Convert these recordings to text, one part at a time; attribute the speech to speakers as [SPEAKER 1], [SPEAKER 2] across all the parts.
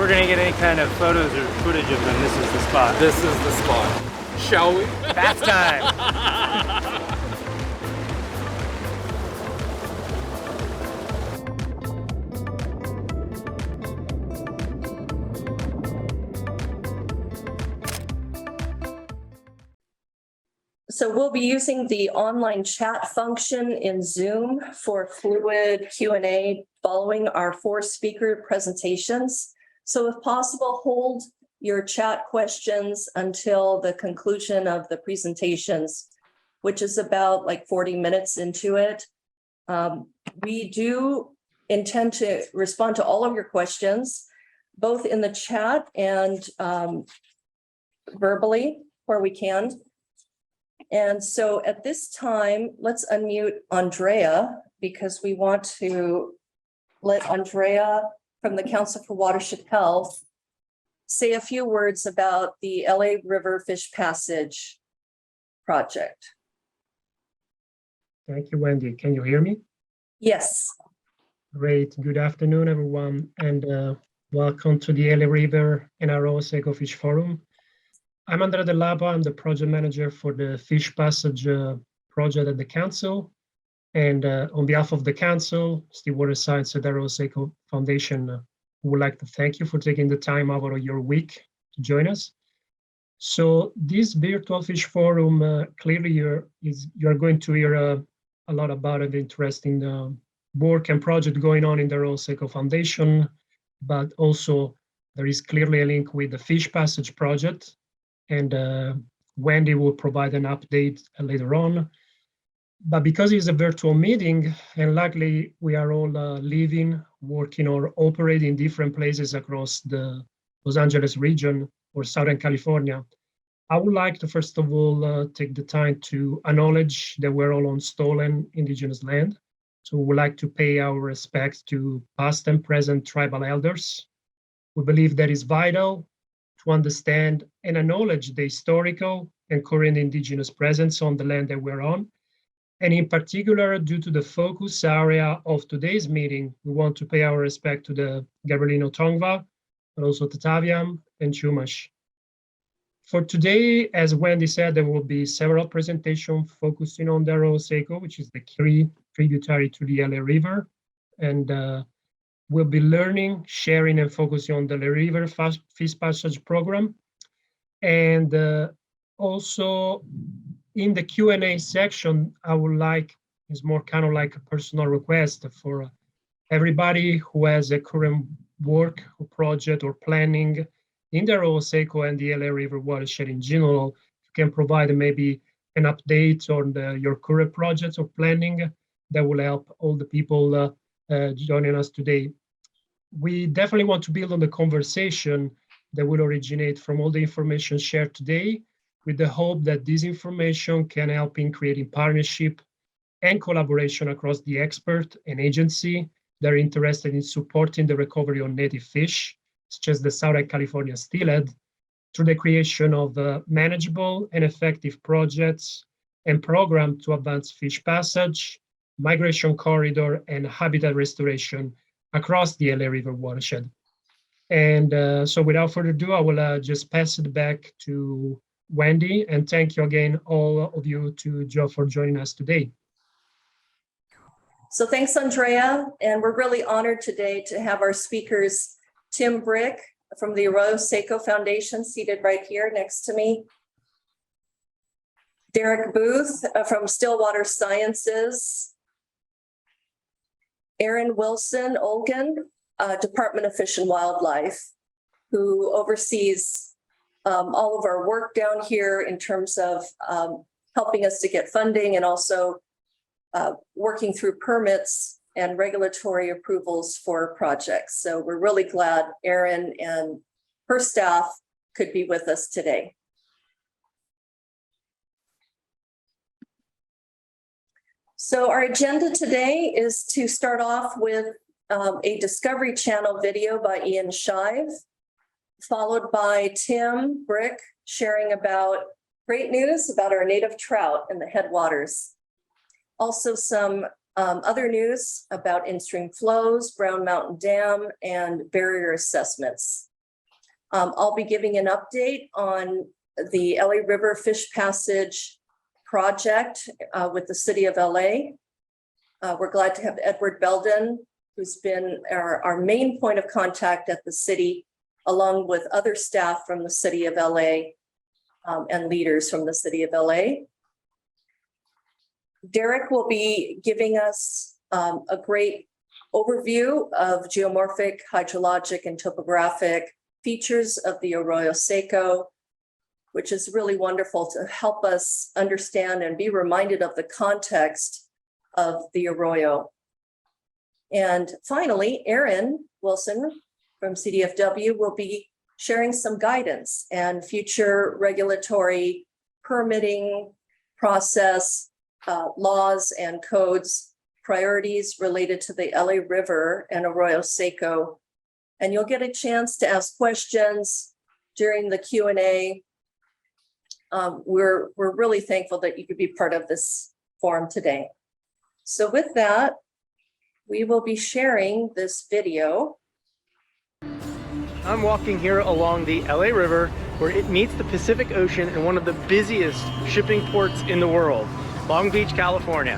[SPEAKER 1] we're gonna get any kind of photos or footage of them, this is the spot.
[SPEAKER 2] This is the spot. Shall we?
[SPEAKER 1] Bath time.
[SPEAKER 3] So we'll be using the online chat function in Zoom for fluid Q&A following our 4 speaker presentations. So if possible, hold your chat questions until the conclusion of the presentations, which is about like 40 minutes into it. We do intend to respond to all of your questions, both in the chat and verbally where we can. And so at this time, let's unmute Andrea because we want to let Andrea from the Council for Watershed Health say a few words about the LA River Fish Passage project.
[SPEAKER 4] Thank you, Wendy. Can you hear me?
[SPEAKER 3] Yes.
[SPEAKER 4] Great. Good afternoon, everyone, and welcome to the LA River and Arroyo Seco Fish Forum. I'm Andrea Del Lapa. I'm the project manager for the Fish Passage project at the council. And on behalf of the council, Stillwater Sciences and Arroyo Seco Foundation, we would like to thank you for taking the time out of your week to join us. So this virtual fish forum, clearly you're going to hear a lot about the interesting work and project going on in the Arroyo Seco Foundation, but also there is clearly a link with the Fish Passage project. And Wendy will provide an update later on. But because it's a virtual meeting, and luckily we are all living, working, or operating in different places across the Los Angeles region or Southern California, I would like to first of all take the time to acknowledge that we're all on stolen indigenous land. So we would like to pay our respects to past and present tribal elders. We believe that is vital to understand and acknowledge the historical and current indigenous presence on the land that we're on. And in particular, due to the focus area of today's meeting, we want to pay our respect to the Gabrielino Tongva, but also Tataviam and Chumash. For today, as Wendy said, there will be several presentations focusing on the Arroyo Seco, which is the key tributary to the LA River. And we'll be learning, sharing, and focusing on the LA River Fish Passage program. And also in the Q&A section, I would like, it's more kind of like a personal request for everybody who has a current work or project or planning in the Arroyo Seco and the LA River watershed in general. You can provide maybe an update on your current projects or planning that will help all the people joining us today. We definitely want to build on the conversation that will originate from all the information shared today, with the hope that this information can help in creating partnership and collaboration across the expert and agency that are interested in supporting the recovery of native fish, such as the Southern California steelhead, through the creation of manageable and effective projects and programs to advance fish passage, migration corridor, and habitat restoration across the LA River watershed. And so without further ado, I will just pass it back to Wendy, and thank you again, all of you, for joining us today.
[SPEAKER 3] So thanks, Andrea. And we're really honored today to have our speakers, Tim Brick from the Arroyo Seco Foundation, seated right here next to me. Derek Booth from Stillwater Sciences. Aaron Wilson Olgan, Department of Fish and Wildlife, who oversees all of our work down here in terms of helping us to get funding and also working through permits and regulatory approvals for projects. So we're really glad Erin and her staff could be with us today. So our agenda today is to start off with a Discovery Channel video by Ian Shive, followed by Tim Brick sharing about great news about our native trout in the headwaters. Also some other news about in-stream flows, Brown Mountain Dam, and barrier assessments. I'll be giving an update on the LA River Fish Passage project with the city of LA. We're glad to have Edward Belden, who's been our main point of contact at the city, along with other staff from the city of LA and leaders from the city of LA. Derek will be giving us a great overview of geomorphic, hydrologic, and topographic features of the Arroyo Seco, which is really wonderful to help us understand and be reminded of the context of the Arroyo. And finally, Aaron Wilson from CDFW will be sharing some guidance and future regulatory permitting process, laws and codes, priorities related to the LA River and Arroyo Seco. And you'll get a chance to ask questions during the Q&A. We're really thankful that you could be part of this forum today. So with that, we will be sharing this video.
[SPEAKER 5] I'm walking here along the LA River where it meets the Pacific Ocean in one of the busiest shipping ports in the world, Long Beach, California.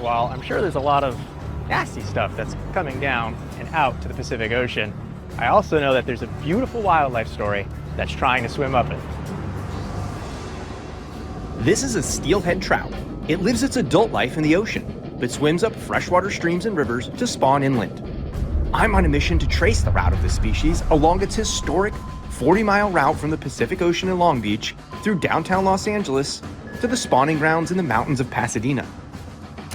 [SPEAKER 5] While I'm sure there's a lot of nasty stuff that's coming down and out to the Pacific Ocean, I also know that there's a beautiful wildlife story that's trying to swim up it.
[SPEAKER 6] This is a steelhead trout. It lives its adult life in the ocean, but swims up freshwater streams and rivers to spawn inland. I'm on a mission to trace the route of this species along its historic 40-mile route from the Pacific Ocean in Long Beach through downtown Los Angeles to the spawning grounds in the mountains of Pasadena.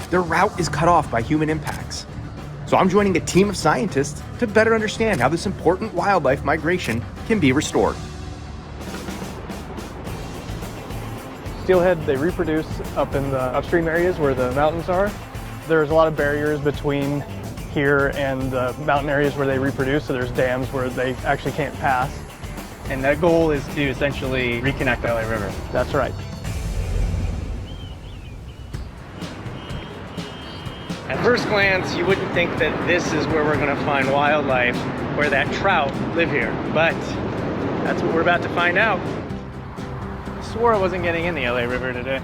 [SPEAKER 6] Their route is cut off by human impacts. So I'm joining a team of scientists to better understand how this important wildlife migration can be restored.
[SPEAKER 5] Steelhead, they reproduce up in the upstream areas where the mountains are. There's a lot of barriers between here and the mountain areas where they reproduce, so there's dams where they actually can't pass.
[SPEAKER 1] And that goal is to essentially reconnect the LA River.
[SPEAKER 5] That's right.
[SPEAKER 1] At first glance, you wouldn't think that this is where we're going to find wildlife, where that trout live here. But that's what we're about to find out. I swore I wasn't getting in the LA River today.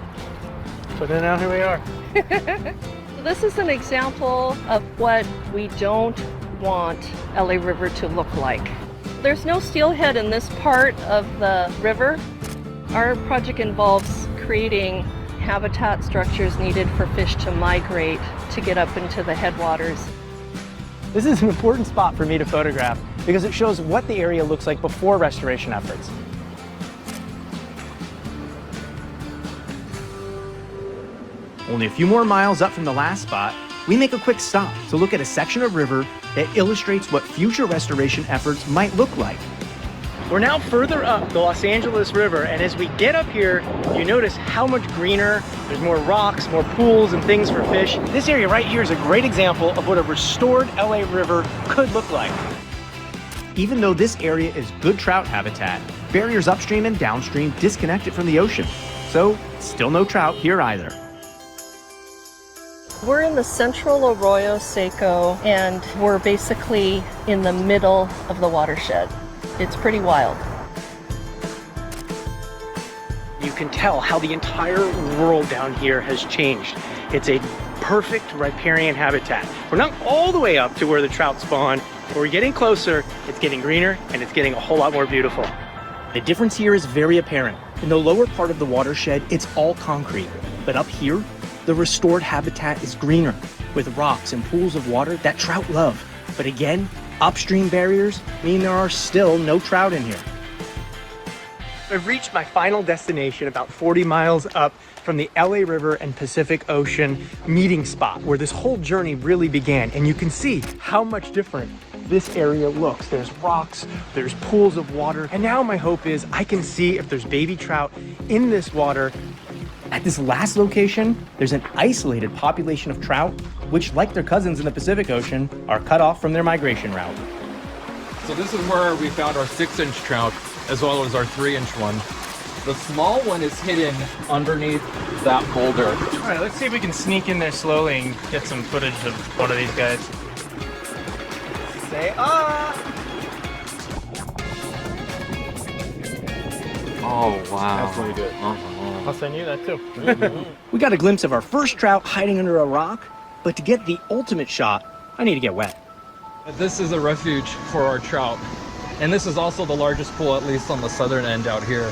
[SPEAKER 1] But then now here we are.
[SPEAKER 3] This is an example of what we don't want LA River to look like. There's no steelhead in this part of the river. Our project involves creating habitat structures needed for fish to migrate to get up into the headwaters.
[SPEAKER 5] This is an important spot for me to photograph because it shows what the area looks like before restoration efforts.
[SPEAKER 6] Only a few more miles up from the last spot, we make a quick stop to look at a section of river that illustrates what future restoration efforts might look like.
[SPEAKER 5] We're now further up the Los Angeles River, and as we get up here, you notice how much greener. There's more rocks, more pools, and things for fish. This area right here is a great example of what a restored LA River could look like.
[SPEAKER 6] Even though this area is good trout habitat, barriers upstream and downstream disconnect it from the ocean. So, still no trout here either.
[SPEAKER 3] We're in the central Arroyo Seco, and we're basically in the middle of the watershed. It's pretty wild.
[SPEAKER 5] You can tell how the entire world down here has changed. It's a perfect riparian habitat. We're not all the way up to where the trout spawn, but we're getting closer, it's getting greener, and it's getting a whole lot more beautiful.
[SPEAKER 6] The difference here is very apparent. In the lower part of the watershed, it's all concrete. But up here, the restored habitat is greener, with rocks and pools of water that trout love. But again, upstream barriers mean there are still no trout in here.
[SPEAKER 5] I've reached my final destination about 40 miles up from the LA River and Pacific Ocean meeting spot where this whole journey really began. And you can see how much different this area looks. There's rocks, there's pools of water. And now my hope is I can see if there's baby trout in this water.
[SPEAKER 6] At this last location, there's an isolated population of trout, which, like their cousins in the Pacific Ocean, are cut off from their migration route.
[SPEAKER 2] So this is where we found our 6-inch trout, as well as our 3-inch one. The small one is hidden underneath that boulder.
[SPEAKER 1] All right, let's see if we can sneak in there slowly and get some footage of one of these guys.
[SPEAKER 5] Say ah!
[SPEAKER 2] Oh, wow.
[SPEAKER 1] That's really good. I'll send you that too.
[SPEAKER 6] We got a glimpse of our first trout hiding under a rock, but to get the ultimate shot, I need to get wet.
[SPEAKER 2] This is a refuge for our trout. And this is also the largest pool, at least on the southern end out here.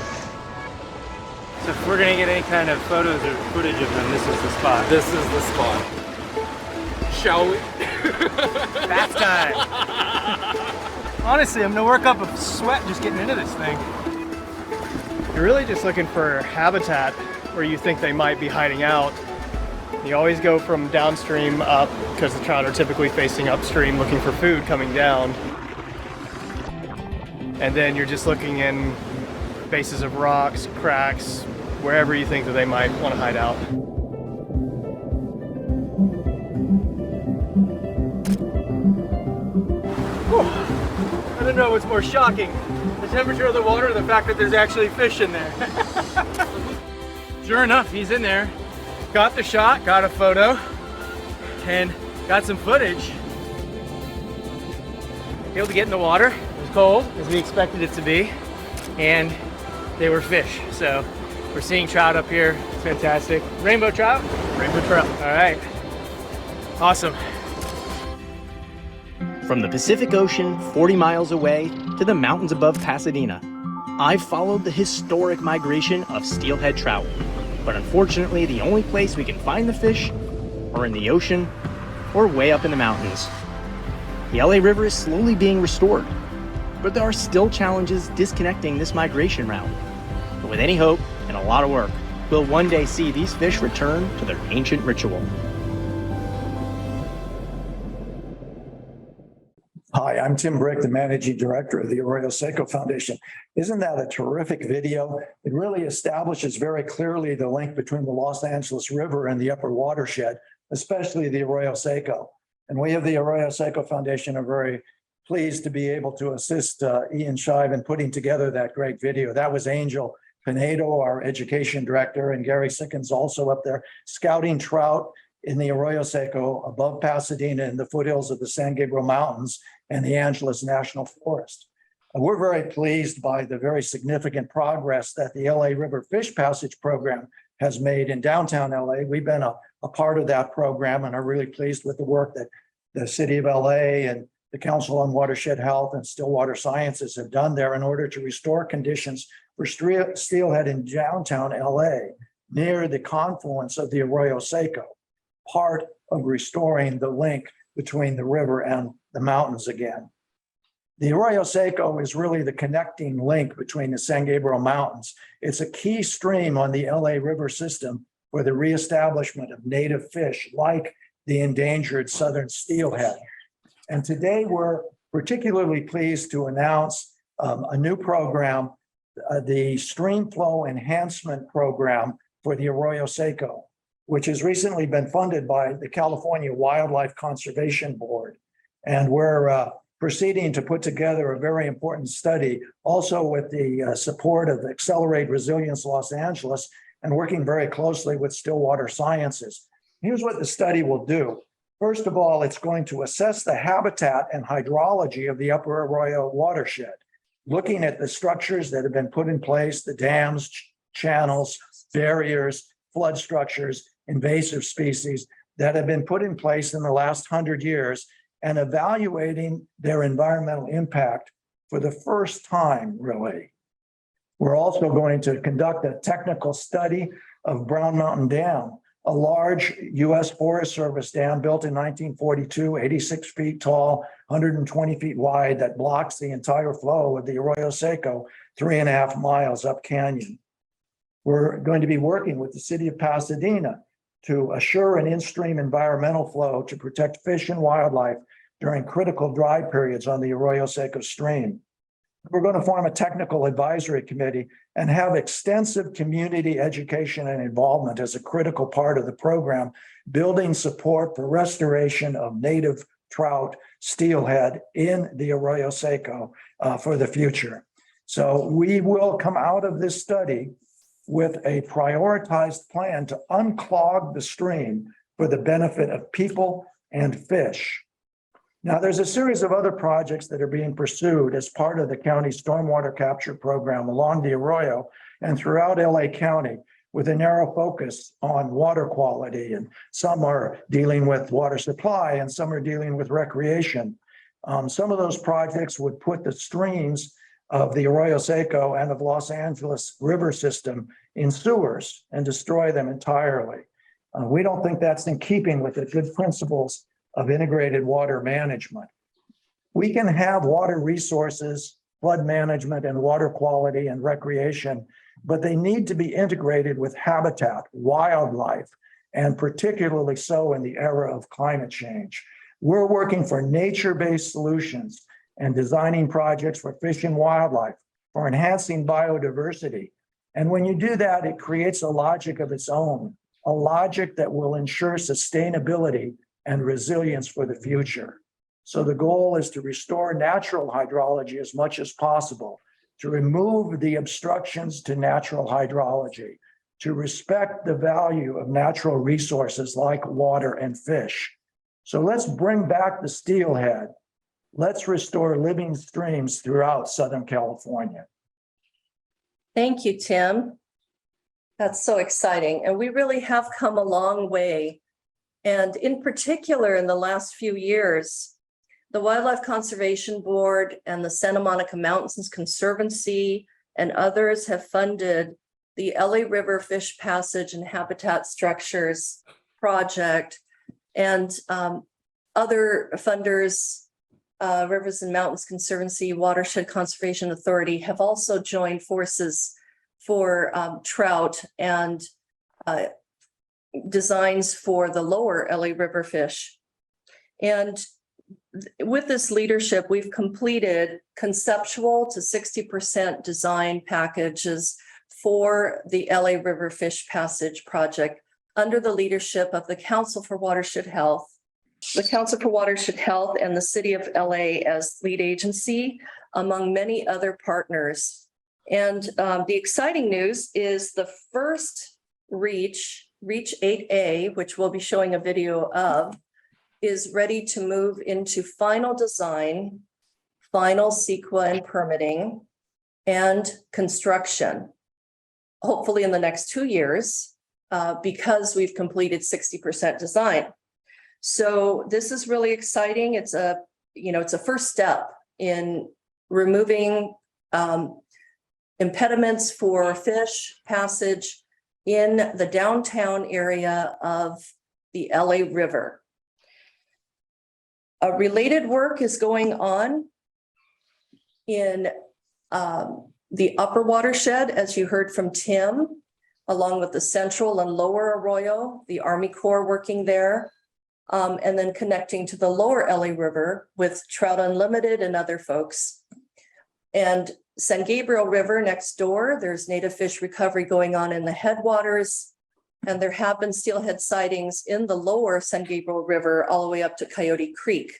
[SPEAKER 1] So if we're gonna get any kind of photos or footage of them, this is the spot.
[SPEAKER 2] This is the spot. Shall we?
[SPEAKER 1] Bath time. Honestly, I'm gonna work up a sweat just getting into this thing. You're really just looking for habitat where you think they might be hiding out. You always go from downstream up because the trout are typically facing upstream looking for food coming down. And then you're just looking in bases of rocks, cracks, wherever you think that they might want to hide out. Whew. I don't know what's more shocking, the temperature of the water or the fact that there's actually fish in there. Sure enough, he's in there. Got the shot, got a photo, and got some footage. Able to get in the water. It was cold, as we expected it to be, and they were fish. So we're seeing trout up here. It's fantastic. Rainbow trout? Rainbow trout. All right. Awesome.
[SPEAKER 6] From the Pacific Ocean 40 miles away to the mountains above Pasadena, I've followed the historic migration of steelhead trout. But unfortunately, the only place we can find the fish are in the ocean or way up in the mountains. The LA River is slowly being restored, but there are still challenges disconnecting this migration route. But with any hope and a lot of work, we'll one day see these fish return to their ancient ritual.
[SPEAKER 7] Hi, I'm Tim Brick, the Managing Director of the Arroyo Seco Foundation. Isn't that a terrific video? It really establishes very clearly the link between the Los Angeles River and the upper watershed, especially the Arroyo Seco. And we of the Arroyo Seco Foundation are very pleased to be able to assist Ian Shive in putting together that great video. That was Angel Pinedo, our Education Director, and Gary Sickens also up there, scouting trout in the Arroyo Seco above Pasadena in the foothills of the San Gabriel Mountains and the Angeles National Forest. We're very pleased by the very significant progress that the LA River Fish Passage Program has made in downtown LA. We've been a part of that program and are really pleased with the work that the city of LA and the Council on Watershed Health and Stillwater Sciences have done there in order to restore conditions for steelhead in downtown LA near the confluence of the Arroyo Seco, part of restoring the link between the river and the mountains again. The Arroyo Seco is really the connecting link between the San Gabriel Mountains. It's a key stream on the LA River system for the reestablishment of native fish like the endangered southern steelhead. And today we're particularly pleased to announce a new program, the Stream Flow Enhancement Program for the Arroyo Seco, which has recently been funded by the California Wildlife Conservation Board. And we're proceeding to put together a very important study, also with the support of Accelerate Resilience Los Angeles and working very closely with Stillwater Sciences. Here's what the study will do. First of all, it's going to assess the habitat and hydrology of the upper Arroyo watershed, looking at the structures that have been put in place, the dams, channels, barriers, flood structures, invasive species that have been put in place in the last 100 years and evaluating their environmental impact for the first time, really. We're also going to conduct a technical study of Brown Mountain Dam, a large U.S. Forest Service dam built in 1942, 86 feet tall, 120 feet wide, that blocks the entire flow of the Arroyo Seco 3.5 miles up canyon. We're going to be working with the city of Pasadena to assure an in-stream environmental flow to protect fish and wildlife during critical dry periods on the Arroyo Seco stream. We're going to form a technical advisory committee and have extensive community education and involvement as a critical part of the program, building support for restoration of native trout, steelhead in the Arroyo Seco for the future. So we will come out of this study with a prioritized plan to unclog the stream for the benefit of people and fish. Now, there's a series of other projects that are being pursued as part of the county's stormwater capture program along the Arroyo and throughout LA County with a narrow focus on water quality. And some are dealing with water supply and some are dealing with recreation. Some of those projects would put the streams of the Arroyo Seco and of Los Angeles River system in sewers and destroy them entirely. We don't think that's in keeping with the good principles of integrated water management. We can have water resources, flood management, and water quality and recreation, but they need to be integrated with habitat, wildlife, and particularly so in the era of climate change. We're working for nature-based solutions and designing projects for fish and wildlife, for enhancing biodiversity. And when you do that, it creates a logic of its own, a logic that will ensure sustainability and resilience for the future. So the goal is to restore natural hydrology as much as possible, to remove the obstructions to natural hydrology, to respect the value of natural resources like water and fish. So let's bring back the steelhead. Let's restore living streams throughout Southern California.
[SPEAKER 3] Thank you, Tim. That's so exciting. And we really have come a long way. And in particular, in the last few years, the Wildlife Conservation Board and the Santa Monica Mountains Conservancy and others have funded the LA River Fish Passage and Habitat Structures project, and other funders, Rivers and Mountains Conservancy, Watershed Conservation Authority have also joined forces for trout and designs for the lower LA River fish. And with this leadership, we've completed conceptual to 60% design packages for the LA River Fish Passage project under the leadership of the Council for Watershed Health, the Council for Watershed Health and the City of LA as lead agency, among many other partners. And the exciting news is the first Reach 8A, which we'll be showing a video of, is ready to move into final design, final CEQA and permitting, and construction, hopefully in the next 2 years, because we've completed 60% design. So this is really exciting. It's a first step in removing impediments for fish passage in the downtown area of the LA River. A related work is going on in the upper watershed, as you heard from Tim, along with the central and lower Arroyo, the Army Corps working there, and then connecting to the lower LA River with Trout Unlimited and other folks. And San Gabriel River next door, there's native fish recovery going on in the headwaters. And there have been steelhead sightings in the lower San Gabriel River all the way up to Coyote Creek.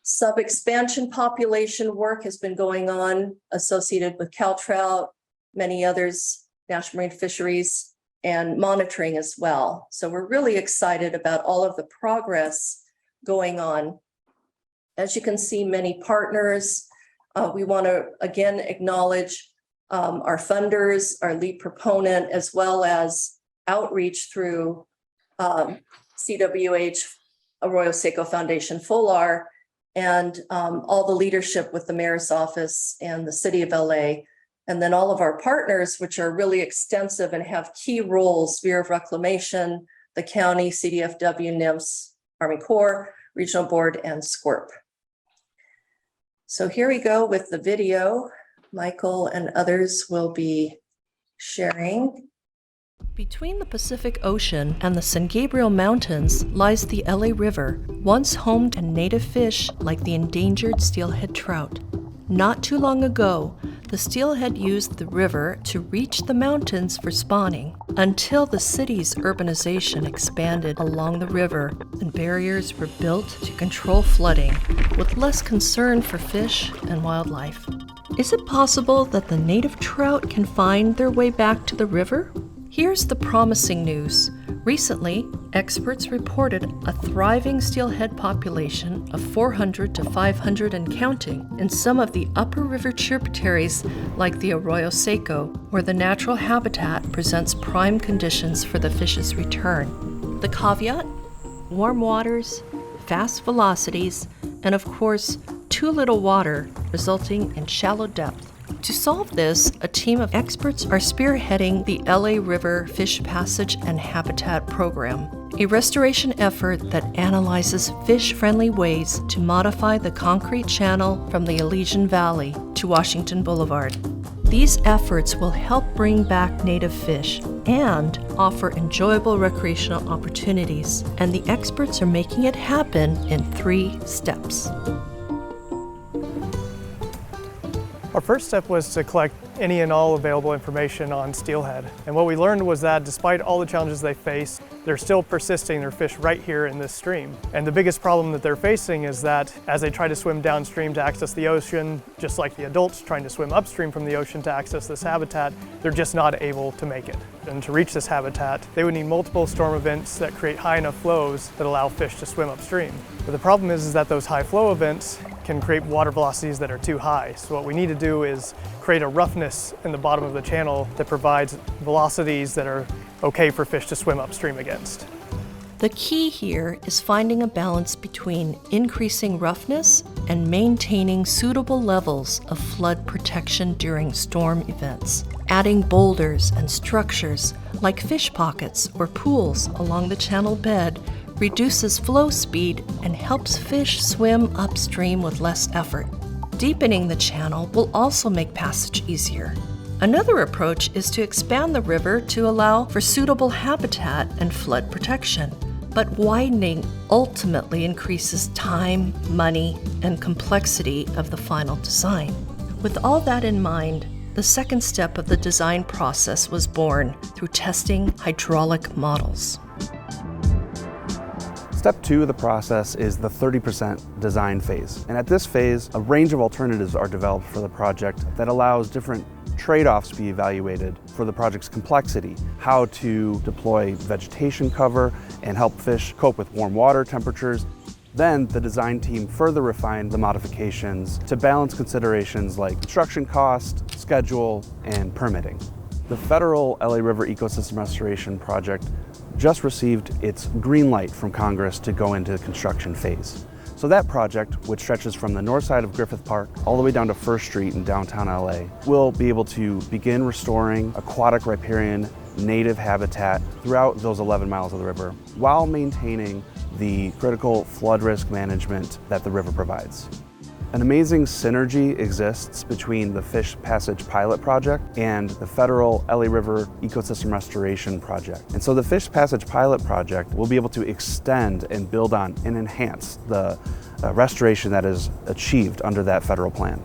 [SPEAKER 3] Sub-expansion population work has been going on associated with Caltrout, many others, National Marine Fisheries, and monitoring as well. So we're really excited about all of the progress going on. As you can see, many partners. We want to again acknowledge our funders, our lead proponent, as well as outreach through CWH, Arroyo Seco Foundation, FOLAR, and all the leadership with the mayor's office and the city of LA, and then all of our partners, which are really extensive and have key roles: Bureau of Reclamation, the county, CDFW, NIMS, Army Corps, Regional Board, and SCORP. So here we go with the video. Michael and others will be sharing.
[SPEAKER 8] Between the Pacific Ocean and the San Gabriel Mountains lies the LA River, once home to native fish like the endangered steelhead trout. Not too long ago, the steelhead used the river to reach the mountains for spawning, until the city's urbanization expanded along the river and barriers were built to control flooding, with less concern for fish and wildlife. Is it possible that the native trout can find their way back to the river? Here's the promising news. Recently, experts reported a thriving steelhead population of 400 to 500 and counting in some of the upper river tributaries like the Arroyo Seco, where the natural habitat presents prime conditions for the fish's return. The caveat? Warm waters, fast velocities, and of course, too little water, resulting in shallow depth. To solve this, a team of experts are spearheading the LA River Fish Passage and Habitat Program, a restoration effort that analyzes fish-friendly ways to modify the concrete channel from the Elysian Valley to Washington Boulevard. These efforts will help bring back native fish and offer enjoyable recreational opportunities, and the experts are making it happen in 3 steps.
[SPEAKER 5] Our first step was to collect any and all available information on steelhead. And what we learned was that despite all the challenges they face, they're still persisting their fish right here in this stream. And the biggest problem that they're facing is that as they try to swim downstream to access the ocean, just like the adults trying to swim upstream from the ocean to access this habitat, they're just not able to make it. And to reach this habitat, they would need multiple storm events that create high enough flows that allow fish to swim upstream. But the problem is that those high flow events can create water velocities that are too high. So what we need to do is create a roughness in the bottom of the channel that provides velocities that are okay for fish to swim upstream against.
[SPEAKER 8] The key here is finding a balance between increasing roughness and maintaining suitable levels of flood protection during storm events. Adding boulders and structures like fish pockets or pools along the channel bed reduces flow speed and helps fish swim upstream with less effort. Deepening the channel will also make passage easier. Another approach is to expand the river to allow for suitable habitat and flood protection. But widening ultimately increases time, money, and complexity of the final design. With all that in mind, the second step of the design process was born through testing hydraulic models.
[SPEAKER 9] Step 2 of the process is the 30% design phase. And at this phase, a range of alternatives are developed for the project that allows different trade-offs to be evaluated for the project's complexity, how to deploy vegetation cover and help fish cope with warm water temperatures. Then the design team further refined the modifications to balance considerations like construction cost, schedule, and permitting. The federal LA River Ecosystem Restoration Project just received its green light from Congress to go into the construction phase. So that project, which stretches from the north side of Griffith Park all the way down to First Street in downtown LA, will be able to begin restoring aquatic riparian native habitat throughout those 11 miles of the river while maintaining the critical flood risk management that the river provides. An amazing synergy exists between the Fish Passage Pilot Project and the federal LA River Ecosystem Restoration Project. And so the Fish Passage Pilot Project will be able to extend and build on and enhance the restoration that is achieved under that federal plan.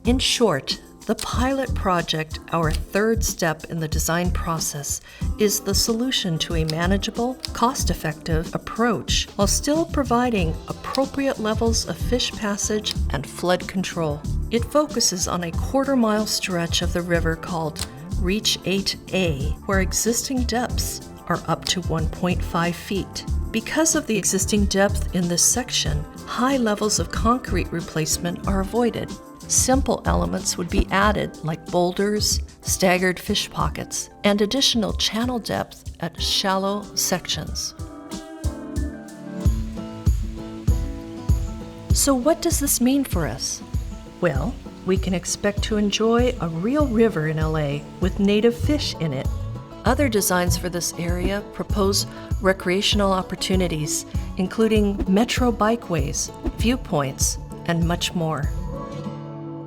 [SPEAKER 8] In short, the pilot project, our third step in the design process, is the solution to a manageable, cost-effective approach while still providing appropriate levels of fish passage and flood control. It focuses on a quarter-mile stretch of the river called Reach 8A, where existing depths are up to 1.5 feet. Because of the existing depth in this section, high levels of concrete replacement are avoided. Simple elements would be added like boulders, staggered fish pockets, and additional channel depth at shallow sections. So what does this mean for us? Well, we can expect to enjoy a real river in LA with native fish in it. Other designs for this area propose recreational opportunities, including metro bikeways, viewpoints, and much more.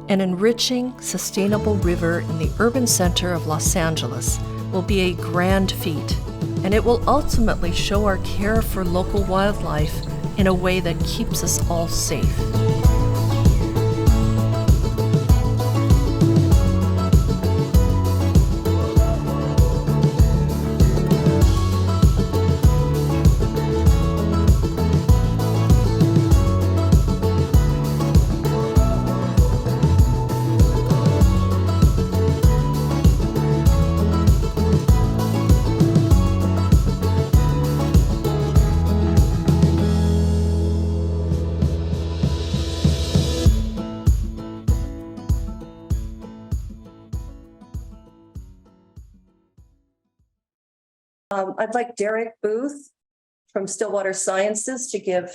[SPEAKER 8] An enriching, sustainable river in the urban center of Los Angeles will be a grand feat, and it will ultimately show our care for local wildlife in a way that keeps us all safe.
[SPEAKER 3] I'd like Derek Booth from Stillwater Sciences to give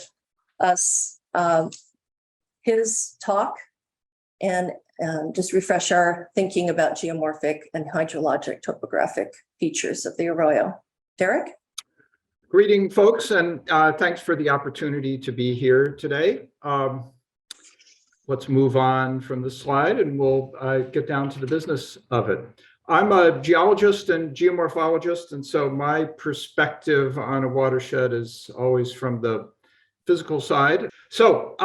[SPEAKER 3] us his talk and just refresh our thinking about geomorphic and hydrologic topographic features of the arroyo. Derek?
[SPEAKER 10] Greeting, folks, and thanks for the opportunity to be here today. Let's move on from the slide and we'll get down to the business of it. I'm a geologist and geomorphologist, and so my perspective on a watershed is always from the physical side. So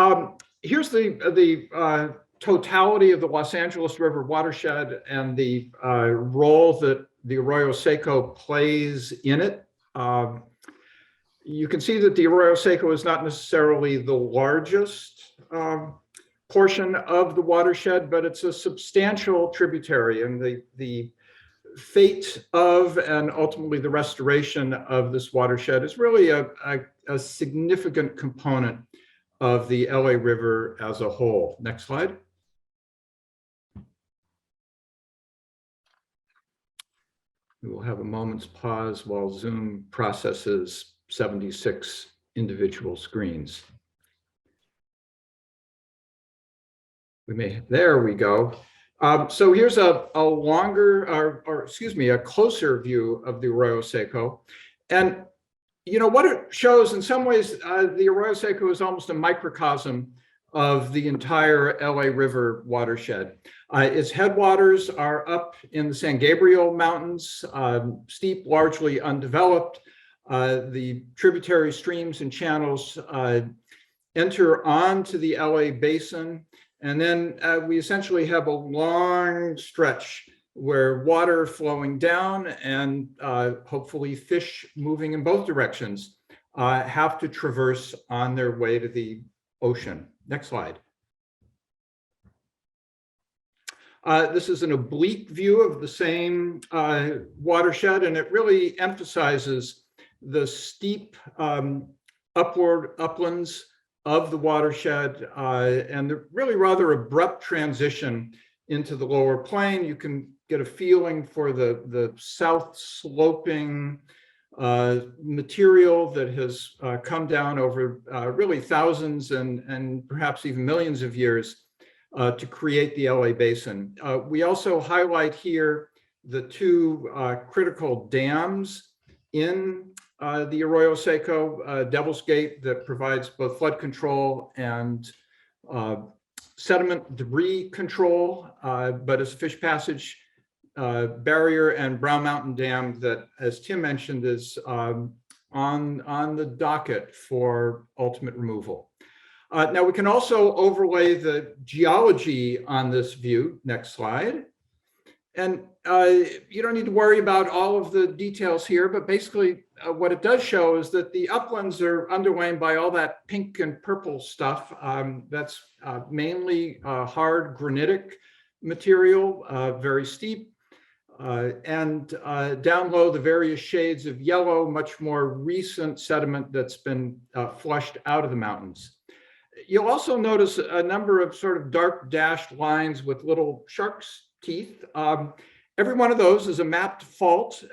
[SPEAKER 10] here's the totality of the Los Angeles River watershed and the role that the Arroyo Seco plays in it. You can see that the Arroyo Seco is not necessarily the largest portion of the watershed, but it's a substantial tributary, and the fate of and ultimately the restoration of this watershed is really a significant component of the LA River as a whole. Next slide. We will have a moment's pause while Zoom processes 76 individual screens. There we go. So here's a longer, or excuse me, a closer view of the Arroyo Seco. And you know what it shows in some ways, the Arroyo Seco is almost a microcosm of the entire LA River watershed. Its headwaters are up in the San Gabriel Mountains, steep, largely undeveloped. The tributary streams and channels enter onto the LA basin. And then we essentially have a long stretch where water flowing down and hopefully fish moving in both directions have to traverse on their way to the ocean. Next slide. This is an oblique view of the same watershed, and it really emphasizes the steep upward uplands of the watershed and the really rather abrupt transition into the lower plain. You can get a feeling for the south sloping material that has come down over really thousands and perhaps even millions of years to create the LA basin. We also highlight here the two critical dams in the Arroyo Seco, Devil's Gate, that provides both flood control and sediment debris control, but as a fish passage barrier, and Brown Mountain Dam that, as Tim mentioned, is on the docket for ultimate removal. Now we can also overlay the geology on this view. Next slide. And you don't need to worry about all of the details here, but basically what it does show is that the uplands are underlain by all that pink and purple stuff. That's mainly hard granitic material, very steep. And down low, the various shades of yellow, much more recent sediment that's been flushed out of the mountains. You'll also notice a number of sort of dark dashed lines with little shark's teeth. Every one of those is a mapped fault.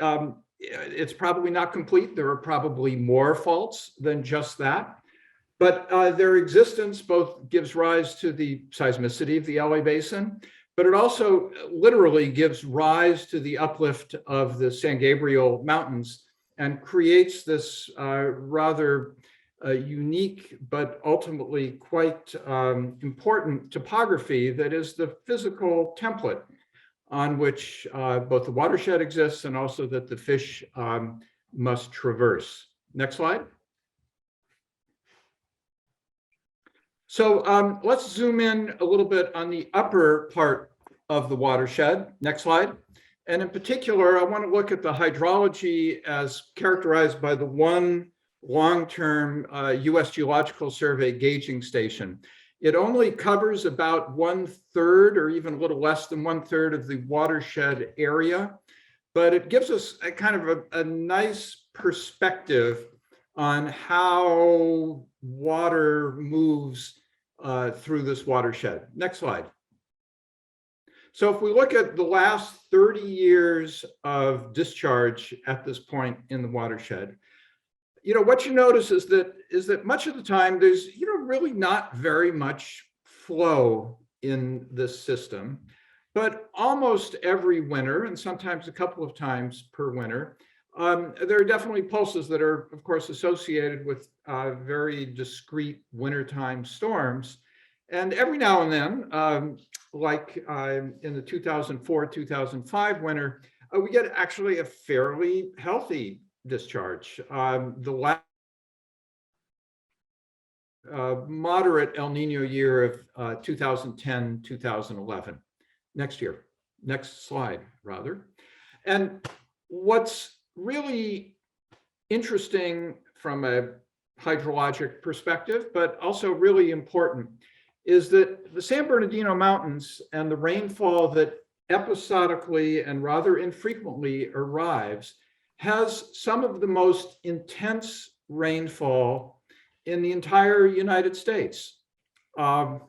[SPEAKER 10] It's probably not complete. There are probably more faults than just that. But their existence both gives rise to the seismicity of the LA basin, but it also literally gives rise to the uplift of the San Gabriel Mountains and creates this rather unique but ultimately quite important topography that is the physical template on which both the watershed exists and also that the fish must traverse. Next slide. So let's zoom in a little bit on the upper part of the watershed. Next slide. And in particular, I want to look at the hydrology as characterized by the one long-term US Geological Survey gauging station. It only covers about 1/3 or even a little less than 1/3 of the watershed area, but it gives us a kind of a nice perspective on how water moves through this watershed. Next slide. So if we look at the last 30 years of discharge at this point in the watershed, what you notice is that much of the time there's, really not very much flow in this system, but almost every winter, and sometimes a couple of times per winter, there are definitely pulses that are, of course, associated with very discrete wintertime storms. And every now and then, like in the 2004-2005 winter, we get actually a fairly healthy discharge. The last moderate El Nino year of 2010-2011. Next slide, rather. And what's really interesting from a hydrologic perspective, but also really important, is that the San Bernardino Mountains and the rainfall that episodically and rather infrequently arrives has some of the most intense rainfall in the entire United States. And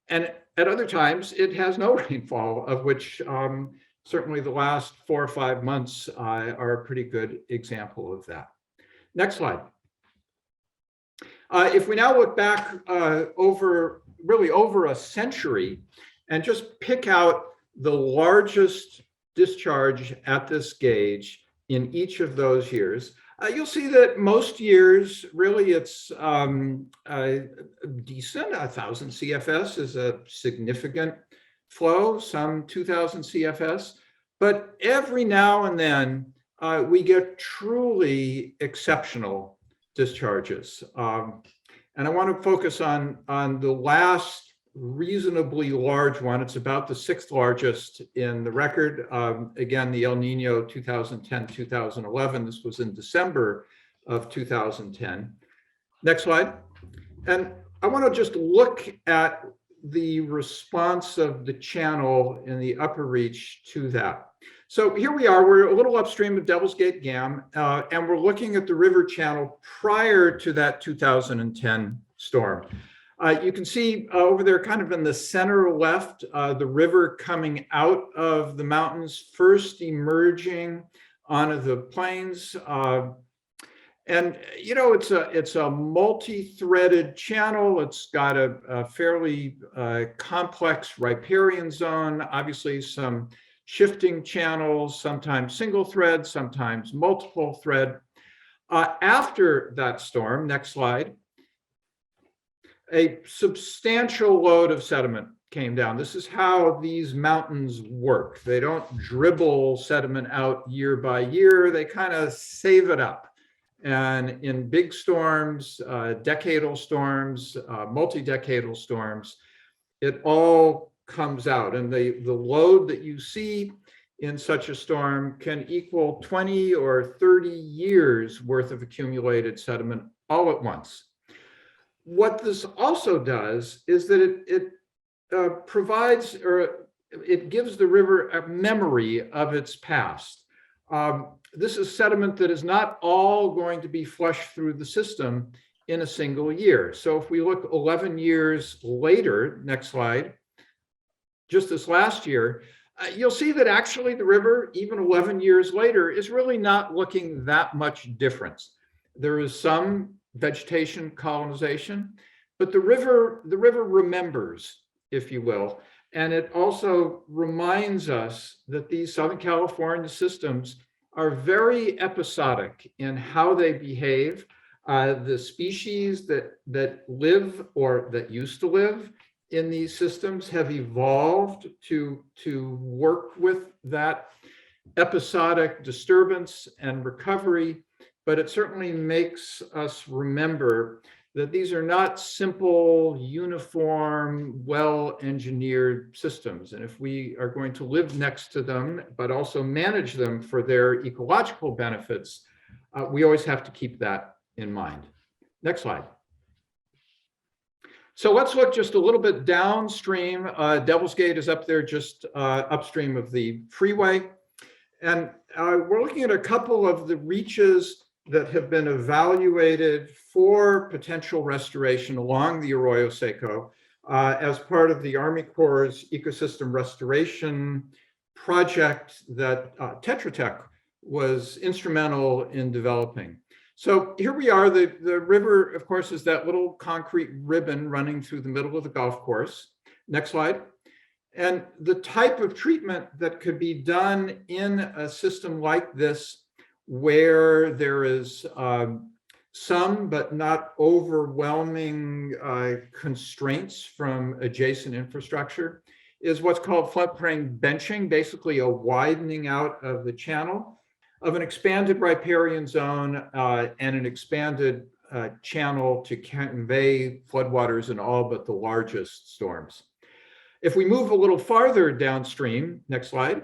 [SPEAKER 10] at other times, it has no rainfall, of which certainly the last 4 or 5 months are a pretty good example of that. Next slide. If we now look back over a century and just pick out the largest discharge at this gauge in each of those years, you'll see that most years, really, it's decent. 1,000 CFS is a significant flow, some 2,000 CFS. But every now and then, we get truly exceptional discharges. And I want to focus on the last reasonably large one. It's about the 6th largest in the record. Again, the El Nino 2010-2011. This was in December of 2010. Next slide. And I want to just look at the response of the channel in the upper reach to that. So here we are, we're a little upstream of Devil's Gate Gam, and we're looking at the river channel prior to that 2010 storm. You can see over there, kind of in the center left, the river coming out of the mountains, first emerging onto the plains. And it's a multi-threaded channel. It's got a fairly complex riparian zone, obviously some shifting channels, sometimes single thread, sometimes multiple thread. After that storm, next slide, a substantial load of sediment came down. This is how these mountains work. They don't dribble sediment out year by year. They kind of save it up. And in big storms, decadal storms, multi-decadal storms, it all comes out. And the load that you see in such a storm can equal 20 or 30 years worth of accumulated sediment all at once. What this also does is that it provides, or it gives the river a memory of its past. This is sediment that is not all going to be flushed through the system in a single year. So if we look 11 years later, next slide, just this last year, you'll see that actually the river, even 11 years later, is really not looking that much different. There is some vegetation colonization, but the river remembers, if you will, and it also reminds us that these Southern California systems are very episodic in how they behave. The species that live or that used to live in these systems have evolved to work with that episodic disturbance and recovery, but it certainly makes us remember that these are not simple, uniform, well-engineered systems. And if we are going to live next to them, but also manage them for their ecological benefits, we always have to keep that in mind. Next slide. So let's look just a little bit downstream. Devil's Gate is up there just upstream of the freeway. And we're looking at a couple of the reaches that have been evaluated for potential restoration along the Arroyo Seco. as part of the Army Corps' ecosystem restoration project that Tetra Tech was instrumental in developing. So here we are. The river, of course, is that little concrete ribbon running through the middle of the golf course. Next slide. And the type of treatment that could be done in a system like this, where there is some but not overwhelming constraints from adjacent infrastructure, is what's called floodplain benching, basically a widening out of the channel of an expanded riparian zone and an expanded channel to convey floodwaters in all but the largest storms. If we move a little farther downstream, next slide,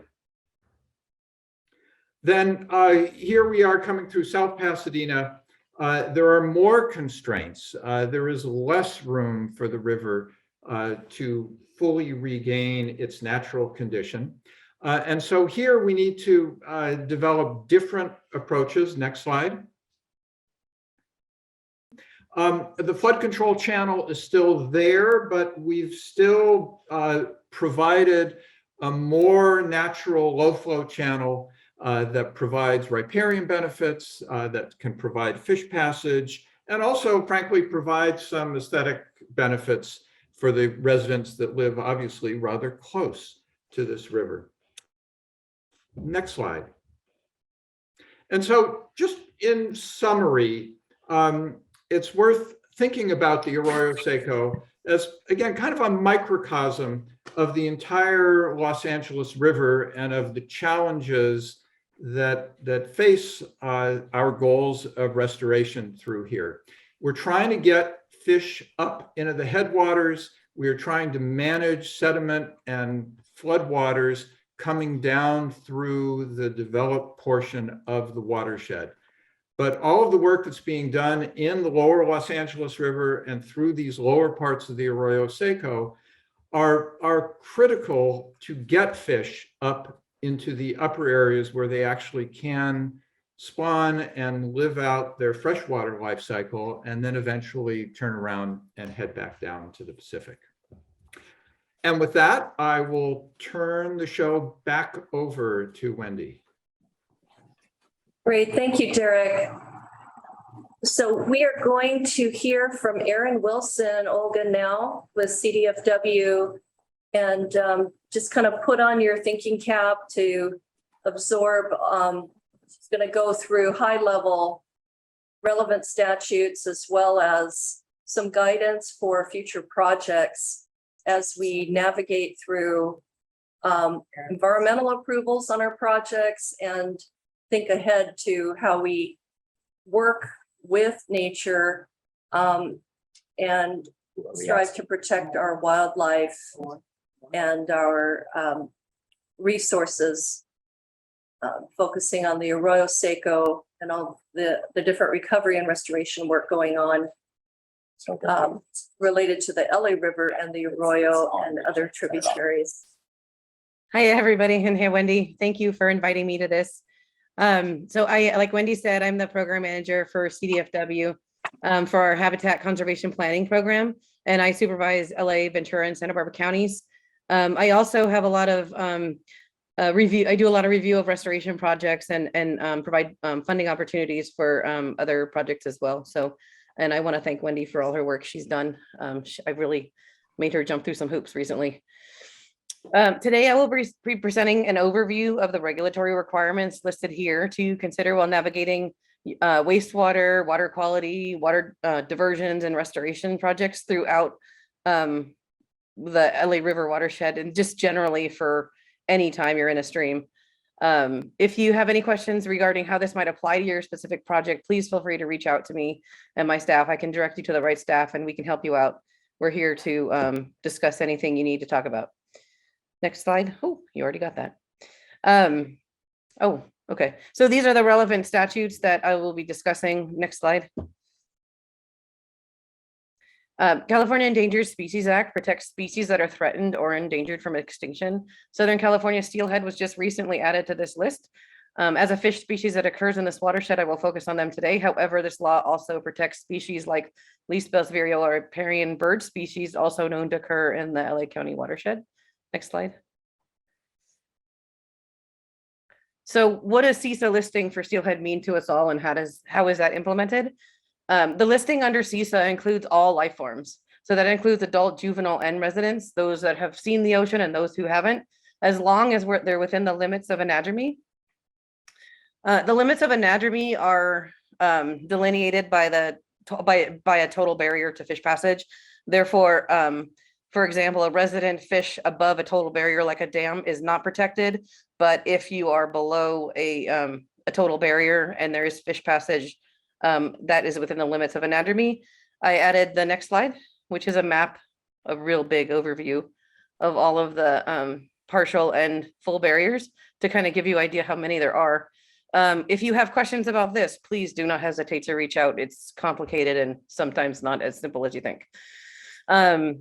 [SPEAKER 10] then here we are coming through South Pasadena. There are more constraints. There is less room for the river to fully regain its natural condition. And so here we need to develop different approaches. Next slide. The flood control channel is still there, but we've still provided a more natural low flow channel that provides riparian benefits, that can provide fish passage, and also, frankly, provide some aesthetic benefits for the residents that live obviously rather close to this river. Next slide. And so just in summary, it's worth thinking about the Arroyo Seco as, again, kind of a microcosm of the entire Los Angeles River and of the challenges that face our goals of restoration through here. We're trying to get fish up into the headwaters. We are trying to manage sediment and floodwaters coming down through the developed portion of the watershed. But all of the work that's being done in the lower Los Angeles River and through these lower parts of the Arroyo Seco are critical to get fish up into the upper areas where they actually can spawn and live out their freshwater life cycle, and then eventually turn around and head back down to the Pacific. And with that, I will turn the show back over to Wendy.
[SPEAKER 3] Great, thank you, Derek. So we are going to hear from Aaron Wilson, Olga now with CDFW, and just kind of put on your thinking cap to absorb. She's going to go through high-level relevant statutes as well as some guidance for future projects as we navigate through environmental approvals on our projects and think ahead to how we work with nature and strive to protect our wildlife and our resources, focusing on the Arroyo Seco and all the different recovery and restoration work going on related to the LA River and the Arroyo and other tributaries.
[SPEAKER 11] Hi, everybody, and hey, Wendy, thank you for inviting me to this. So like Wendy said, I'm the program manager for CDFW for our Habitat Conservation Planning Program, and I supervise LA, Ventura, and Santa Barbara counties. I also have a lot of review. I do a lot of review of restoration projects and provide funding opportunities for other projects as well. So, and I want to thank Wendy for all her work she's done. I've really made her jump through some hoops recently. Today, I will be presenting an overview of the regulatory requirements listed here to consider while navigating wastewater, water quality, water diversions, and restoration projects throughout the LA River watershed, and just generally for any time you're in a stream. If you have any questions regarding how this might apply to your specific project, please feel free to reach out to me and my staff. I can direct you to the right staff and we can help you out. We're here to discuss anything you need to talk about. Next slide. Oh, you already got that. Oh, okay. So these are the relevant statutes that I will be discussing. Next slide. California Endangered Species Act protects species that are threatened or endangered from extinction. Southern California steelhead was just recently added to this list. As a fish species that occurs in this watershed, I will focus on them today. However, this law also protects species like least-billed vireo or riparian bird species, also known to occur in the LA County watershed. Next slide. So what does CISA listing for steelhead mean to us all, and how is that implemented? The listing under CISA includes all life forms. So that includes adult, juvenile, and residents, those that have seen the ocean and those who haven't, as long as they're within the limits of anadromy. The limits of anadromy are delineated by a total barrier to fish passage. Therefore, for example, a resident fish above a total barrier like a dam is not protected, but if you are below a total barrier and there is fish passage, that is within the limits of anadromy. I added the next slide, which is a map, a real big overview of all of the partial and full barriers to kind of give you an idea how many there are. If you have questions about this, please do not hesitate to reach out. It's complicated and sometimes not as simple as you think. With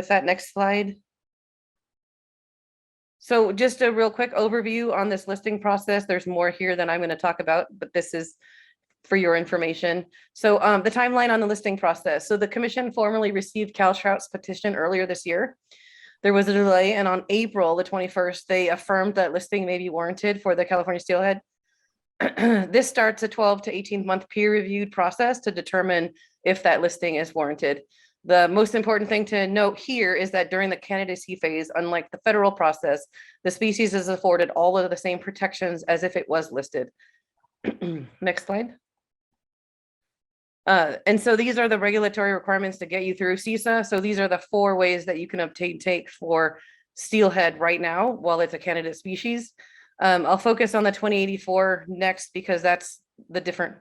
[SPEAKER 11] that next slide. So just a real quick overview on this listing process. There's more here than I'm going to talk about, but this is for your information. So the timeline on the listing process. So the commission formally received Cal Trout's petition earlier this year. There was a delay, and on April the 21st, they affirmed that listing may be warranted for the California steelhead. This starts a 12 to 18-month peer-reviewed process to determine if that listing is warranted. The most important thing to note here is that during the candidacy phase, unlike the federal process, the species is afforded all of the same protections as if it was listed. Next slide. And so these are the regulatory requirements to get you through CISA. So these are the 4 ways that you can obtain take for steelhead right now while it's a candidate species. I'll focus on the 2084 next because that's the different,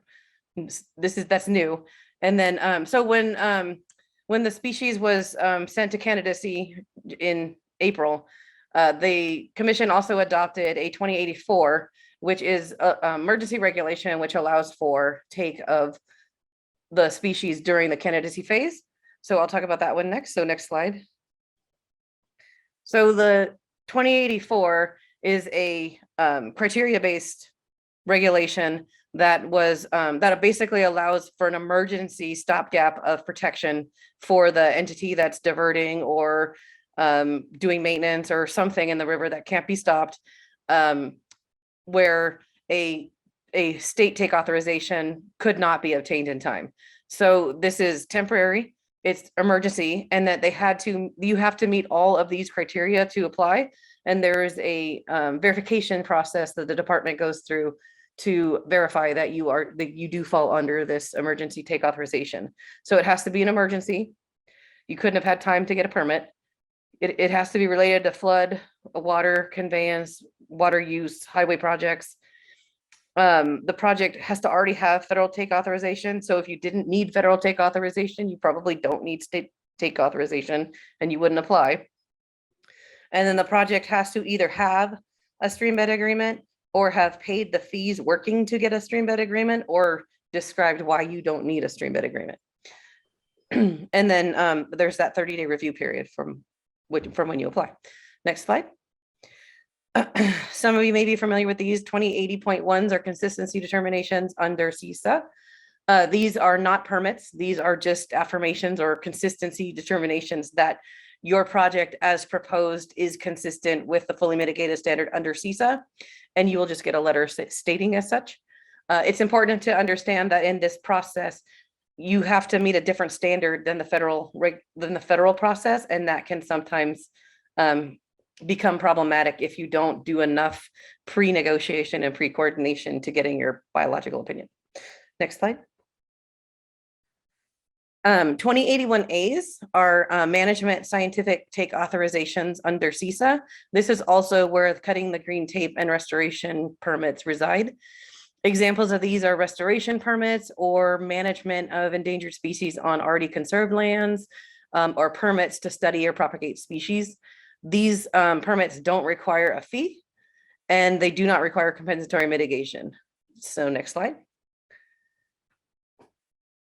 [SPEAKER 11] that's new. And then, so when the species was sent to candidacy in April, the commission also adopted a 2084, which is a emergency regulation, which allows for take of the species during the candidacy phase. So I'll talk about that one next. So next slide. So the 2084 is a criteria-based regulation that was that basically allows for an emergency stopgap of protection for the entity that's diverting or doing maintenance or something in the river that can't be stopped, where a state take authorization could not be obtained in time. So this is temporary, it's emergency, and that you have to meet all of these criteria to apply. And there is a verification process that the department goes through to verify that you do fall under this emergency take authorization. So it has to be an emergency. You couldn't have had time to get a permit. It has to be related to flood, water conveyance, water use, highway projects. The project has to already have federal take authorization. So if you didn't need federal take authorization, you probably don't need state take authorization and you wouldn't apply. And then the project has to either have a stream bed agreement or have paid the fees working to get a stream bed agreement or described why you don't need a stream bed agreement. And then there's that 30-day review period from when you apply. Next slide. Some of you may be familiar with these 2080.1s are consistency determinations under CISA. These are not permits. These are just affirmations or consistency determinations that your project as proposed is consistent with the fully mitigated standard under CISA, and you will just get a letter stating as such. It's important to understand that in this process, you have to meet a different standard than the federal process, and that can sometimes become problematic if you don't do enough pre-negotiation and pre-coordination to getting your biological opinion. Next slide. 2081As are management scientific take authorizations under CISA. This is also where cutting the green tape and restoration permits reside. Examples of these are restoration permits or management of endangered species on already conserved lands, or permits to study or propagate species. These permits don't require a fee and they do not require compensatory mitigation. So next slide.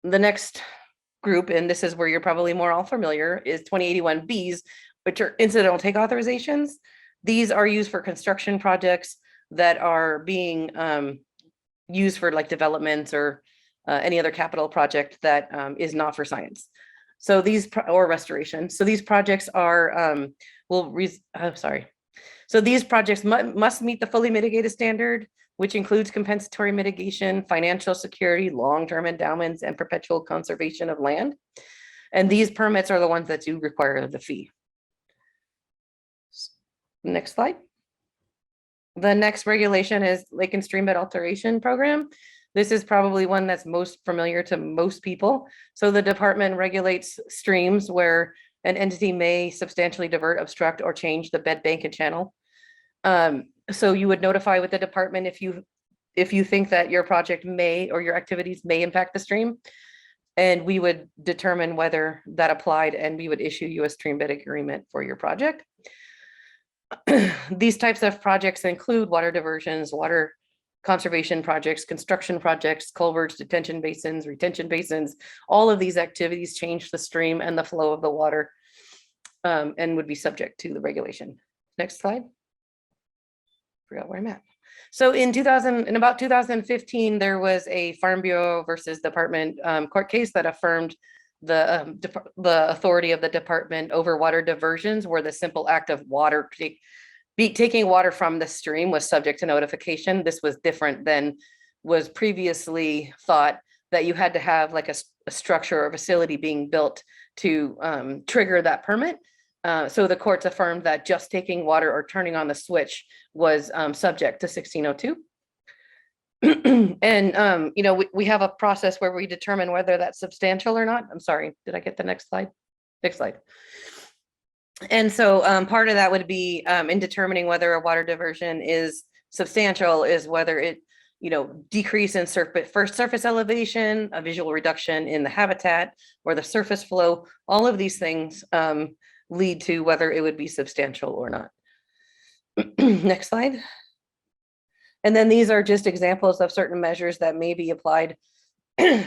[SPEAKER 11] The next group, and this is where you're probably more all familiar, is 2081Bs, which are incidental take authorizations. These are used for construction projects that are being used for like developments or any other capital project that is not for science. So or restoration. So these projects are So these projects must meet the fully mitigated standard, which includes compensatory mitigation, financial security, long-term endowments, and perpetual conservation of land. And these permits are the ones that do require the fee. Next slide. The next regulation is Lake and Streambed Alteration Program. This is probably one that's most familiar to most people. So the department regulates streams where an entity may substantially divert, obstruct, or change the bed, bank, and channel. So you would notify with the department if you think that your project may or your activities may impact the stream, and we would determine whether that applied, and we would issue you a stream bed agreement for your project. These types of projects include water diversions, water conservation projects, construction projects, culverts, detention basins, retention basins. All of these activities change the stream and the flow of the water, and would be subject to the regulation. Next slide. Forgot where I'm at. So in about 2015, there was a Farm Bureau versus Department court case that affirmed the authority of the department over water diversions, where the simple act of taking water from the stream was subject to notification. This was different than was previously thought, that you had to have like a structure or facility being built to trigger that permit. So the courts affirmed that just taking water or turning on the switch was subject to 1602. And, we have a process where we determine whether that's substantial or not. I'm sorry, did I get the next slide? Next slide. And so part of that would be in determining whether a water diversion is substantial is whether it, decrease in surface elevation, a visual reduction in the habitat or the surface flow. All of these things lead to whether it would be substantial or not. Next slide. And then these are just examples of certain measures that may be applied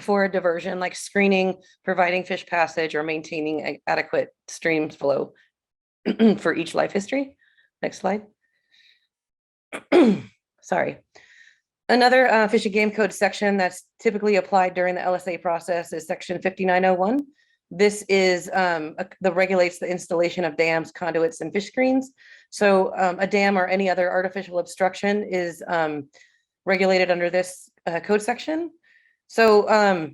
[SPEAKER 11] for a diversion, like screening, providing fish passage, or maintaining adequate stream flow for each life history. Next slide. Sorry. Another Fish and Game Code section that's typically applied during the LSA process is section 5901. This is that regulates the installation of dams, conduits, and fish screens. So a dam or any other artificial obstruction is regulated under this code section. So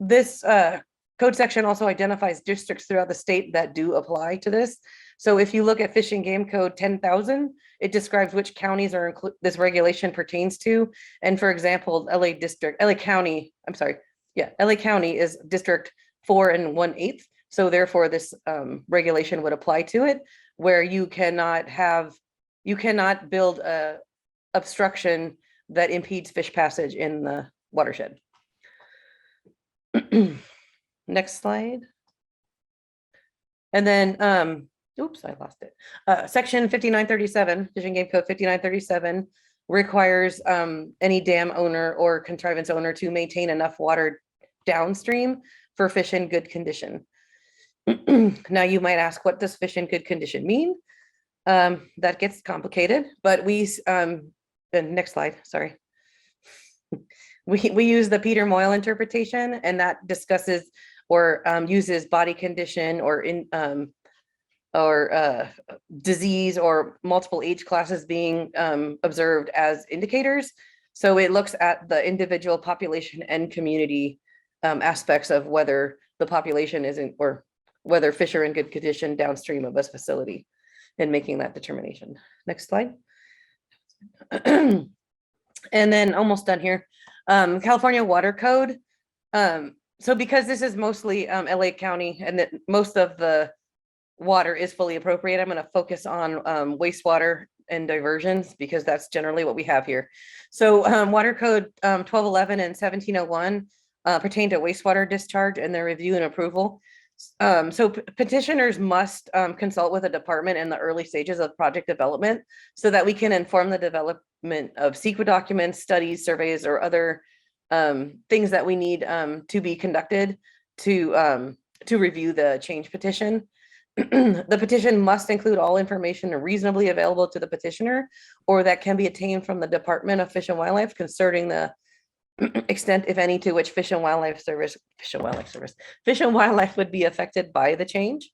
[SPEAKER 11] this code section also identifies districts throughout the state that do apply to this. So if you look at Fish and Game Code 10,000, it describes which counties are this regulation pertains to. And for example, LA County is District 4 1/8. So therefore this regulation would apply to it, where you cannot build a obstruction that impedes fish passage in the watershed. Next slide. And then, oops, I lost it. Section 5937, Fish and Game Code 5937 requires any dam owner or contrivance owner to maintain enough water downstream for fish in good condition. Now you might ask, what does fish in good condition mean? That gets complicated, but the next slide, sorry. We use the Peter Moyle interpretation, and that discusses or uses body condition or disease or multiple age classes being observed as indicators. So it looks at the individual population and community aspects of whether the population isn't, or whether fish are in good condition downstream of this facility, and making that determination. Next slide. And then almost done here. California Water Code. So because this is mostly LA County and that most of the water is fully appropriate, I'm going to focus on wastewater and diversions because that's generally what we have here. So Water Code 1211 and 1701 pertain to wastewater discharge and their review and approval. So petitioners must consult with a department in the early stages of project development so that we can inform the development of CEQA documents, studies, surveys, or other things that we need to be conducted to review the change petition. The petition must include all information reasonably available to the petitioner or that can be obtained from the Department of Fish and Wildlife concerning the extent, if any, to which Fish and Wildlife would be affected by the change.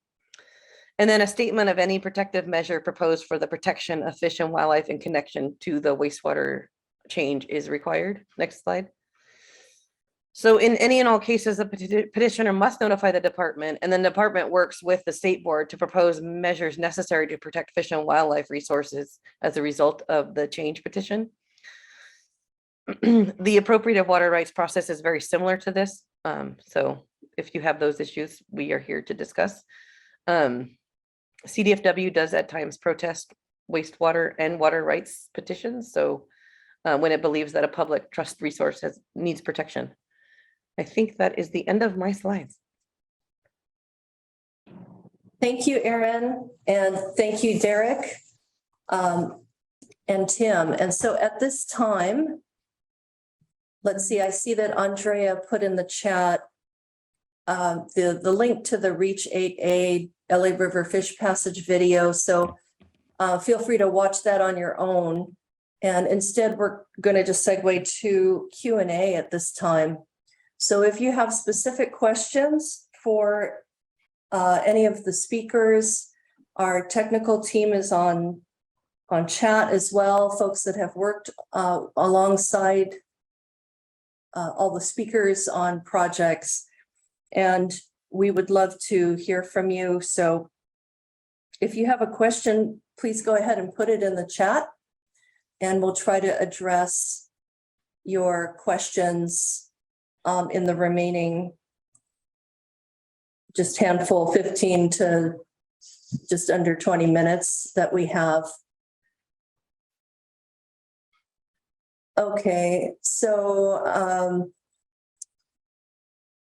[SPEAKER 11] And then a statement of any protective measure proposed for the protection of fish and wildlife in connection to the wastewater change is required. Next slide. So in any and all cases, the petitioner must notify the department, and then the department works with the state board to propose measures necessary to protect fish and wildlife resources as a result of the change petition. The appropriative water rights process is very similar to this. So if you have those issues, we are here to discuss. CDFW does at times protest wastewater and water rights petitions. So when it believes that a public trust resource needs protection. I think that is the end of my slides.
[SPEAKER 3] Thank you, Erin, and thank you, Derek, and Tim. And so at this time, let's see, I see that Andrea put in the chat the link to the Reach 8A LA River Fish Passage video. So feel free to watch that on your own. And instead, we're going to just segue to Q&A at this time. So if you have specific questions for any of the speakers, our technical team is on chat as well, folks that have worked alongside all the speakers on projects. And we would love to hear from you. So if you have a question, please go ahead and put it in the chat, and we'll try to address your questions in the remaining just handful, 15 to just under 20 minutes that we have. Okay, so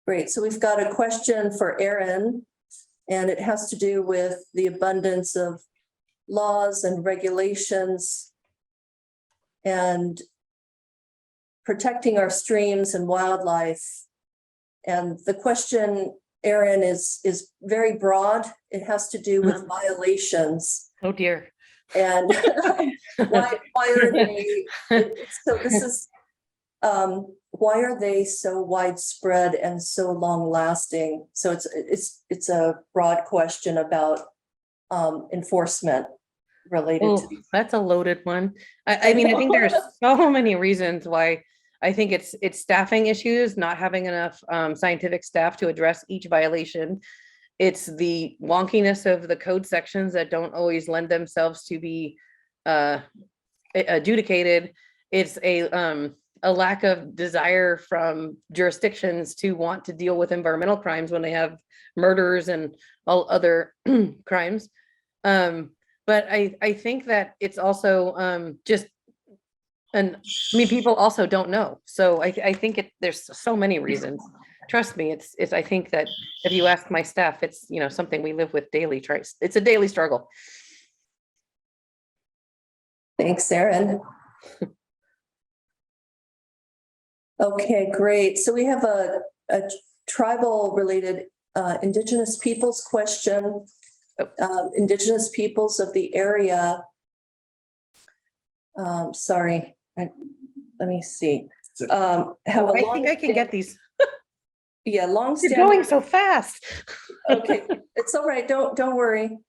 [SPEAKER 3] great. So we've got a question for Erin, and it has to do with the abundance of laws and regulations and protecting our streams and wildlife. And the question, Erin, is very broad. It has to do with violations.
[SPEAKER 11] Oh dear.
[SPEAKER 3] And why are they, so this is, why are they so widespread and so long lasting? So it's a broad question about enforcement related to these.
[SPEAKER 11] That's a loaded one. I mean, I think there's so many reasons why. I think it's staffing issues, not having enough scientific staff to address each violation. It's the wonkiness of the code sections that don't always lend themselves to be adjudicated. It's a lack of desire from jurisdictions to want to deal with environmental crimes when they have murders and all other crimes. But I think that it's also just, and I mean, people also don't know. So I think there's so many reasons. Trust me, it's I think that if you ask my staff, it's, you know, something we live with daily. It's a daily struggle.
[SPEAKER 3] Thanks, Erin. Okay, great. So we have a tribal related Indigenous peoples question. Indigenous peoples of the area. Sorry, let me see.
[SPEAKER 11] I think I can get these.
[SPEAKER 3] Yeah, long.
[SPEAKER 11] You're going so fast.
[SPEAKER 3] Okay, it's all right. Don't worry.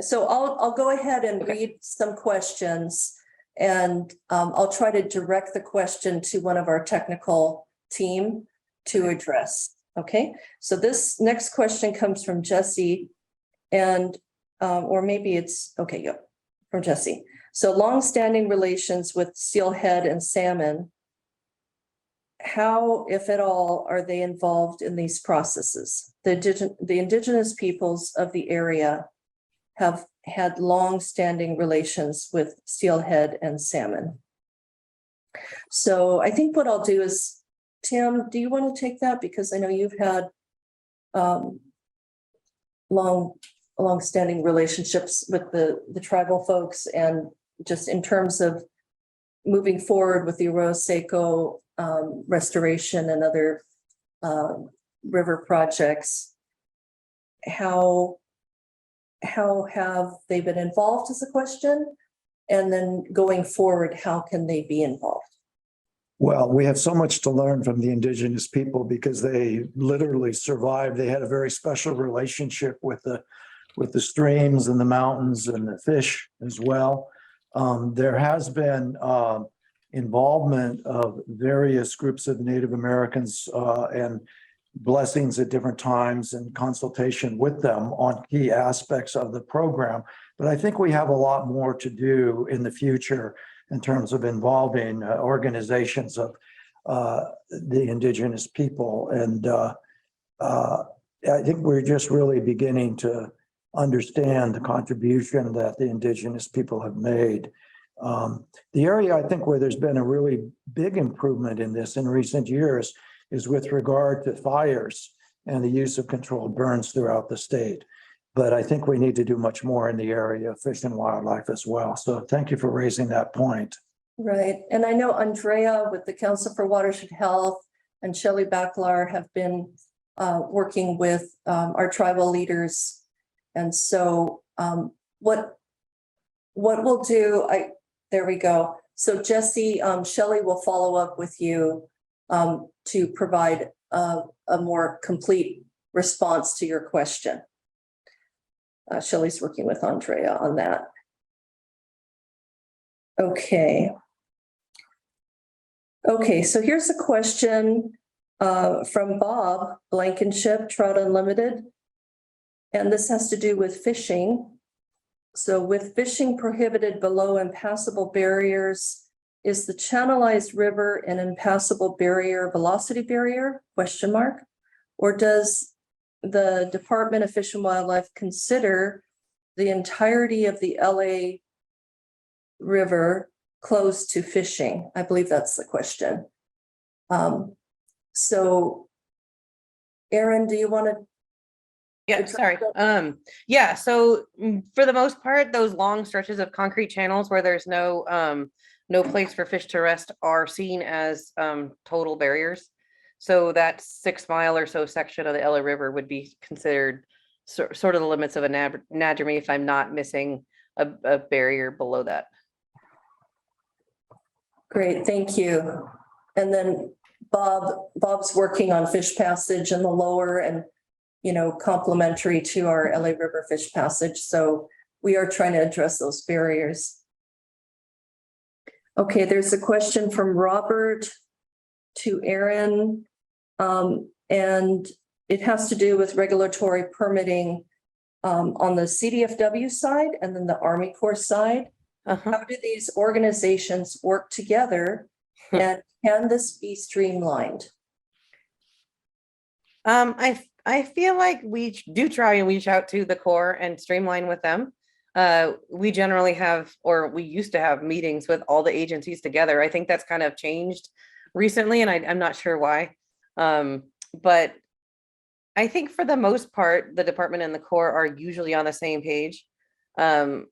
[SPEAKER 3] So I'll go ahead and read some questions, and I'll try to direct the question to one of our technical team to address. Okay, so this next question comes from Jesse, and or maybe it's okay. Yeah, from Jesse. So long-standing relations with steelhead and salmon. How, if at all, are they involved in these processes? The indigenous peoples of the area have had long-standing relations with steelhead and salmon. So I think what I'll do is, Tim, do you want to take that? Because I know you've had long-standing relationships with the tribal folks, and just in terms of moving forward with the Arroyo Seco restoration and other river projects, how how have they been involved is a question. And then going forward, how can they be involved?
[SPEAKER 7] Well, we have so much to learn from the indigenous people because they literally survived. They had a very special relationship with the streams and the mountains and the fish as well. There has been involvement of various groups of Native Americans and blessings at different times and consultation with them on key aspects of the program. But I think we have a lot more to do in the future in terms of involving organizations of the indigenous people. And I think we're just really beginning to understand the contribution that the indigenous people have made. The area I think where there's been a really big improvement in this in recent years is with regard to fires and the use of controlled burns throughout the state. But I think we need to do much more in the area of fish and wildlife as well. So thank you for raising that point.
[SPEAKER 3] Right. And I know Andrea with the Council for Watershed Health and Shelley Backlar have been working with our tribal leaders. And so what we'll do, there we go. So Jesse, Shelley will follow up with you to provide a more complete response to your question. Shelley's working with Andrea on that. Okay. Okay, so here's a question from Bob Blankenship, Trout Unlimited. And this has to do with fishing. So with fishing prohibited below impassable barriers, is the channelized river an impassable barrier, velocity barrier, ? Or does the Department of Fish and Wildlife consider the entirety of the LA River closed to fishing? I believe that's the question. So Erin, do you want to?
[SPEAKER 11] Yeah, sorry. Yeah, so for the most part, those long stretches of concrete channels where there's no place for fish to rest are seen as total barriers. So that 6 mile or so section of the LA River would be considered sort of the limits of a NADRME if I'm not missing a barrier below that.
[SPEAKER 3] Great, thank you. And then Bob's working on fish passage in the lower and, you know, complementary to our LA River fish passage. So we are trying to address those barriers. Okay, there's a question from Robert to Erin, and it has to do with regulatory permitting on the CDFW side and then the Army Corps side. How do these organizations work together, and can this be streamlined?
[SPEAKER 11] I feel like we do try and reach out to the Corps and streamline with them. We generally have, or we used to have meetings with all the agencies together. I think that's kind of changed recently, and I'm not sure why. But I think for the most part, the department and the Corps are usually on the same page. And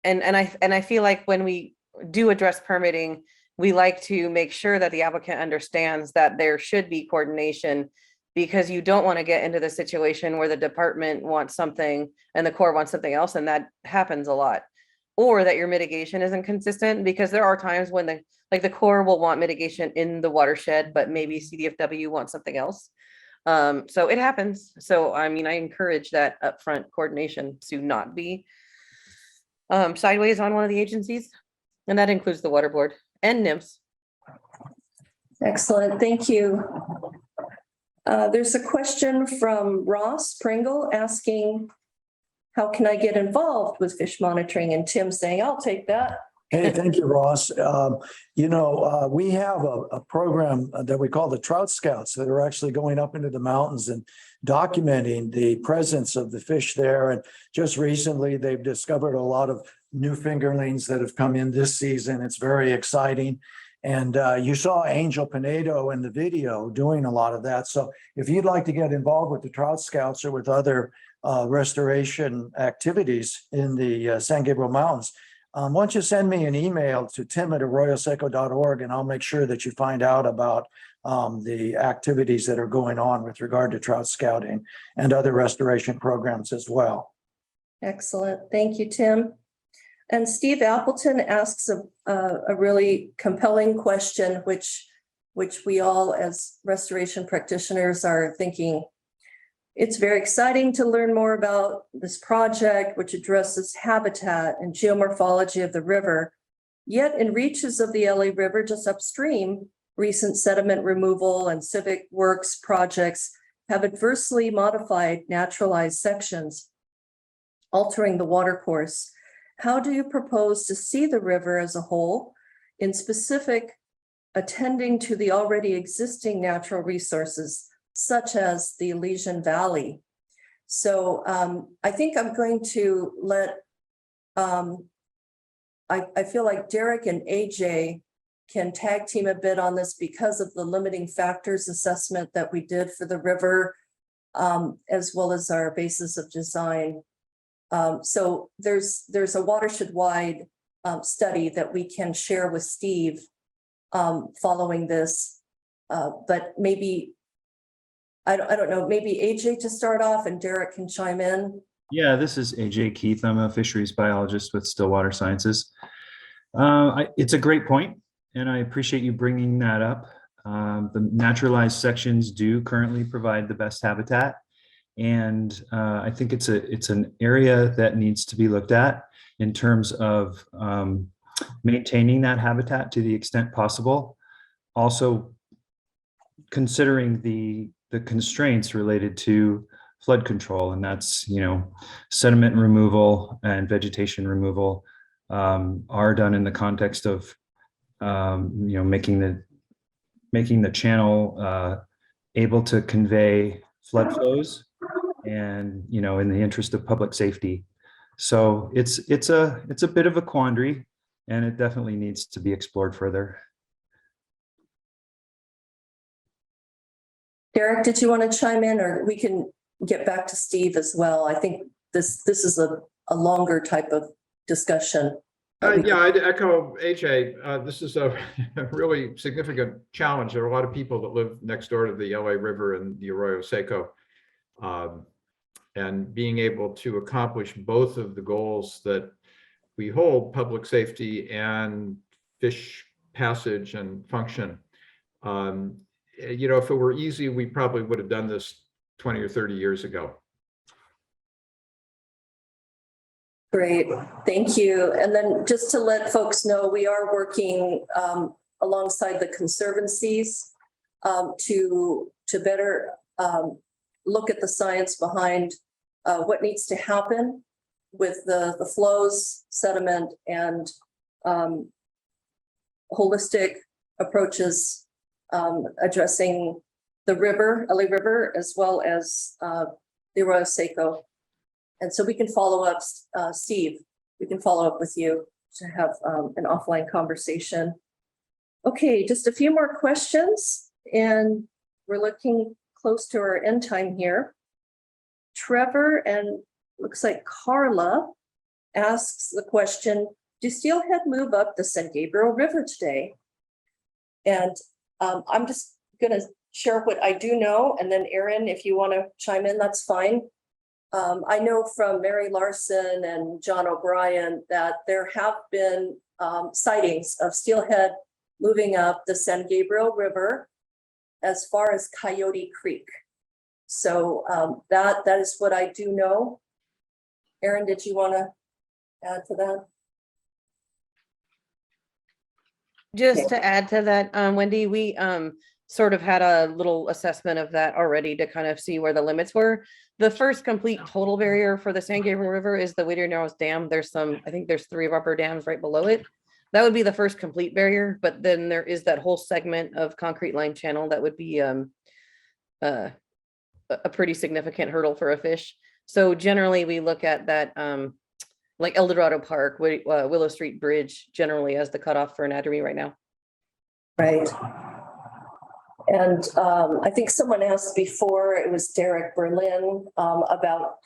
[SPEAKER 11] I feel like when we do address permitting, we like to make sure that the applicant understands that there should be coordination, because you don't want to get into the situation where the department wants something and the Corps wants something else, and that happens a lot. Or that your mitigation isn't consistent, because there are times when the Corps will want mitigation in the watershed, but maybe CDFW wants something else. So it happens. So I mean, I encourage that upfront coordination to not be sideways on one of the agencies, and that includes the water board and NIMS.
[SPEAKER 3] Excellent, thank you. There's a question from Ross Pringle asking, how can I get involved with fish monitoring? And Tim saying, I'll take that.
[SPEAKER 7] Hey, thank you, Ross. We have a program that we call the Trout Scouts that are actually going up into the mountains and documenting the presence of the fish there. And just recently, they've discovered a lot of new fingerlings that have come in this season. It's very exciting. And you saw Angel Pinedo in the video doing a lot of that. So if you'd like to get involved with the Trout Scouts or with other restoration activities in the San Gabriel Mountains, why don't you send me an email to tim@arroyoseco.org, and I'll make sure that you find out about the activities that are going on with regard to trout scouting and other restoration programs as well.
[SPEAKER 3] Excellent. Thank you, Tim. And Steve Appleton asks a really compelling question, which we all as restoration practitioners are thinking. It's very exciting to learn more about this project, which addresses habitat and geomorphology of the river. Yet in reaches of the LA River just upstream, recent sediment removal and civic works projects have adversely modified naturalized sections, altering the water course. How do you propose to see the river as a whole, in specific attending to the already existing natural resources, such as the Elysian Valley? So I think I'm going to let, I feel like Derek and AJ can tag team a bit on this because of the limiting factors assessment that we did for the river, as well as our basis of design. So there's a watershed-wide study that we can share with Steve following this, but maybe, I don't know, maybe AJ to start off and Derek can chime in.
[SPEAKER 12] Yeah, this is AJ Keith. I'm a fisheries biologist with Stillwater Sciences. It's a great point, and I appreciate you bringing that up. The naturalized sections do currently provide the best habitat. And I think it's an area that needs to be looked at in terms of maintaining that habitat to the extent possible. Also considering the constraints related to flood control, and that's, sediment removal and vegetation removal are done in the context of making the channel able to convey flood flows, and in the interest of public safety. So it's a bit of a quandary, and it definitely needs to be explored further.
[SPEAKER 3] Derek, did you want to chime in, or we can get back to Steve as well? I think this is a longer type of discussion.
[SPEAKER 10] Yeah, I'd echo AJ. This is a really significant challenge. There are a lot of people that live next door to the LA River and the Arroyo Seco. And being able to accomplish both of the goals that we hold, public safety and fish passage and function. If it were easy, we probably would have done this 20 or 30 years ago.
[SPEAKER 3] Great, thank you. And then just to let folks know, we are working alongside the conservancies to better look at the science behind what needs to happen with the flows, sediment, and holistic approaches addressing the river, LA River, as well as the Arroyo Seco. And so we can follow up, Steve, we can follow up with you to have an offline conversation. Okay, just a few more questions, and we're looking close to our end time here. Trevor and looks like Carla asks the question, do Steelhead move up the San Gabriel River today? And I'm just gonna share what I do know, and then Aaron, if you wanna chime in, that's fine. I know from Mary Larson and John O'Brien that there have been sightings of steelhead moving up the San Gabriel River as far as Coyote Creek. So that is what I do know. Aaron, did you want to add to that?
[SPEAKER 11] Just to add to that, Wendy, we sort of had a little assessment of that already to kind of see where the limits were. The first complete total barrier for the San Gabriel River is the Whittier Narrows Dam. I think there's 3 rubber dams right below it. That would be the first complete barrier, but then there is that whole segment of concrete line channel that would be a pretty significant hurdle for a fish. So generally we look at that like El Dorado Park, Willow Street Bridge generally as the cutoff for anatomy right now.
[SPEAKER 3] Right. And I think someone asked before, it was Derek Berlin, about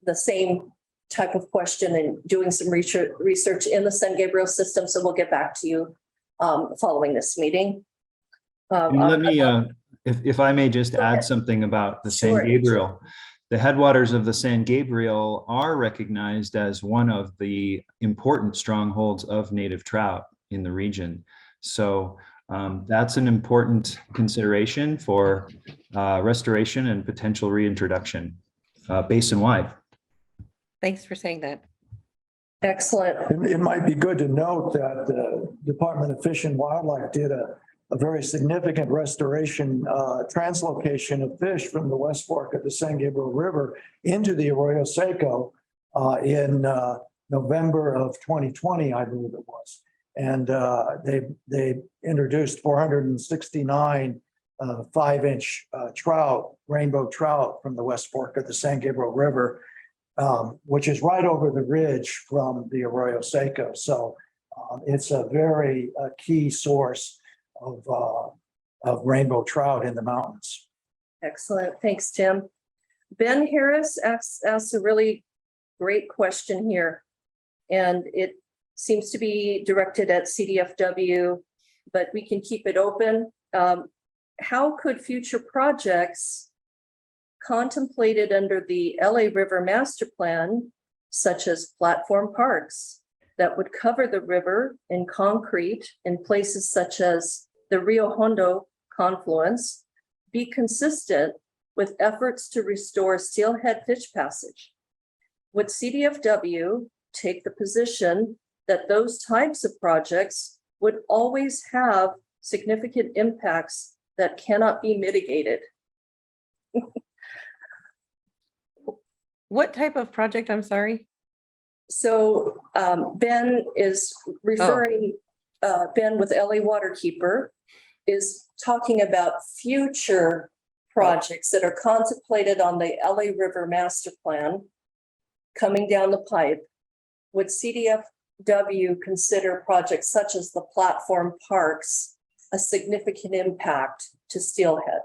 [SPEAKER 3] the same type of question and doing some research in the San Gabriel system. So we'll get back to you following this meeting.
[SPEAKER 12] And let me, if I may just add something about the San Gabriel, The headwaters of the San Gabriel are recognized as one of the important strongholds of native trout in the region. So that's an important consideration for restoration and potential reintroduction basin-wide.
[SPEAKER 11] Thanks for saying that.
[SPEAKER 3] Excellent.
[SPEAKER 7] It might be good to note that the Department of Fish and Wildlife did a very significant restoration translocation of fish from the West Fork of the San Gabriel River into the Arroyo Seco in November of 2020, I believe it was. And they introduced 469 5-inch trout, rainbow trout from the West Fork of the San Gabriel River, which is right over the ridge from the Arroyo Seco. So it's a very key source of rainbow trout in the mountains.
[SPEAKER 3] Excellent. Thanks, Tim. Ben Harris asks a really great question here, and it seems to be directed at CDFW, but we can keep it open. How could future projects contemplated under the LA River Master Plan, such as platform parks that would cover the river in concrete in places such as the Rio Hondo confluence, be consistent with efforts to restore steelhead fish passage? Would CDFW take the position that those types of projects would always have significant impacts that cannot be mitigated?
[SPEAKER 11] What type of project? I'm sorry.
[SPEAKER 3] So Ben is referring, Ben with LA Waterkeeper is talking about future projects that are contemplated on the LA River Master Plan coming down the pipe. Would CDFW consider projects such as the platform parks a significant impact to steelhead?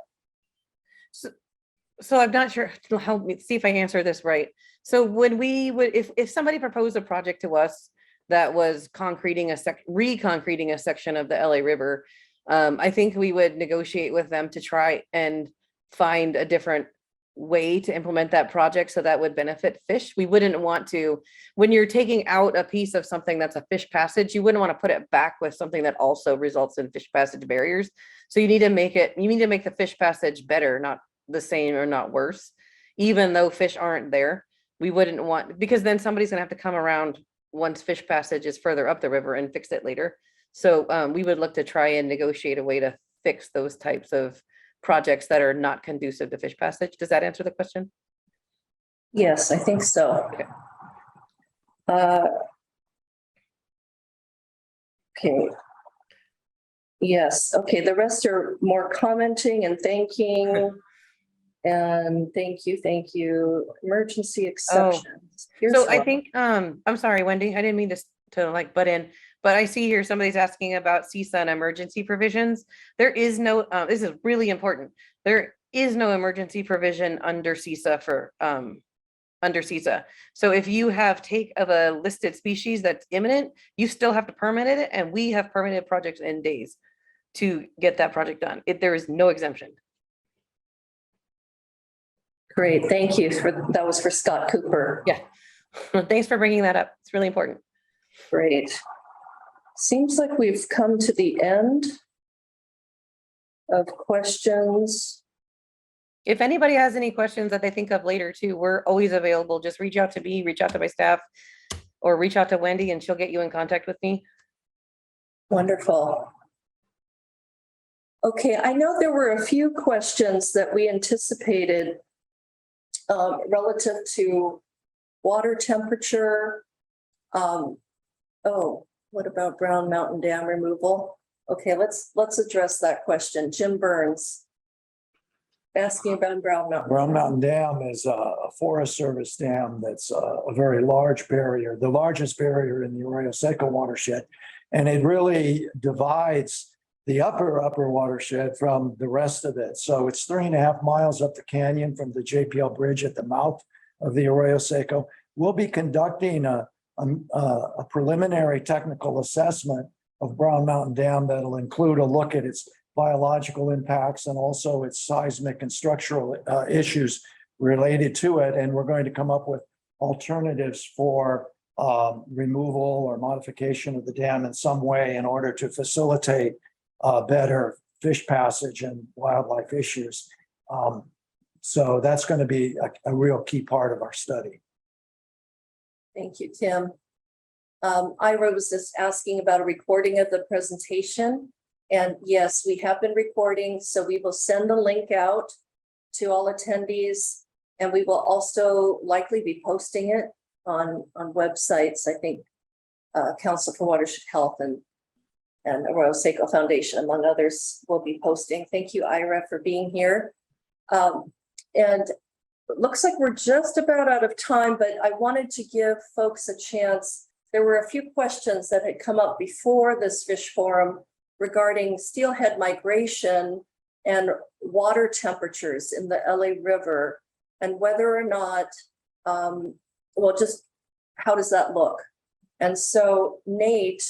[SPEAKER 11] So I'm not sure. Help me see if I answer this right. So if somebody proposed a project to us that was reconcreting a section of the LA River, I think we would negotiate with them to try and find a different way to implement that project so that would benefit fish. We wouldn't want to, when you're taking out a piece of something that's a fish passage, you wouldn't want to put it back with something that also results in fish passage barriers. So you need to make the fish passage better, not the same or not worse, even though fish aren't there. We wouldn't want, because then somebody's gonna have to come around once fish passage is further up the river and fix it later. So we would look to try and negotiate a way to fix those types of projects that are not conducive to fish passage. Does that answer the question?
[SPEAKER 3] Yes, I think so.
[SPEAKER 11] Okay.
[SPEAKER 3] Okay. Yes, okay, the rest are more commenting and thanking. And thank you. Emergency exceptions. Here's
[SPEAKER 11] So I
[SPEAKER 3] one.
[SPEAKER 11] think, I'm sorry, Wendy, I didn't mean to like butt in, but I see here somebody's asking about CISA and emergency provisions. There is no, this is really important. There is no emergency provision under CISA under CISA. So if you have take of a listed species that's imminent, you still have to permit it, and we have permitted projects in days to get that project done. There is no exemption.
[SPEAKER 3] Great, thank you that was for Scott Cooper.
[SPEAKER 11] Yeah. Thanks for bringing that up. It's really important.
[SPEAKER 3] Great. Seems like we've come to the end of questions.
[SPEAKER 11] If anybody has any questions that they think of later too, we're always available. Just reach out to me, reach out to my staff, or reach out to Wendy and she'll get you in contact with me.
[SPEAKER 3] Wonderful. Okay, I know there were a few questions that we anticipated relative to water temperature. What about Brown Mountain Dam removal? Okay, let's address that question. Jim Burns asking about Brown Mountain.
[SPEAKER 7] Brown Mountain Dam is a Forest Service dam that's a very large barrier, the largest barrier in the Arroyo Seco watershed. And it really divides the upper watershed from the rest of it. So it's 3.5 miles up the canyon from the JPL bridge at the mouth of the Arroyo Seco. We'll be conducting a preliminary technical assessment of Brown Mountain Dam that'll include a look at its biological impacts and also its seismic and structural issues related to it, and we're going to come up with alternatives for removal or modification of the dam in some way in order to facilitate better fish passage and wildlife issues. So that's going to be a real key part of our study.
[SPEAKER 3] Thank you, Tim. Ira was just asking about a recording of the presentation. And yes, we have been recording, so we will send the link out to all attendees, and we will also likely be posting it on websites. I think Council for Watershed Health and Arroyo Seco Foundation, among others, will be posting. Thank you, Ira, for being here. And it looks like we're just about out of time, but I wanted to give folks a chance. There were a few questions that had come up before this fish forum regarding steelhead migration and water temperatures in the LA River, and whether or not, well, just how does that look? And so Nate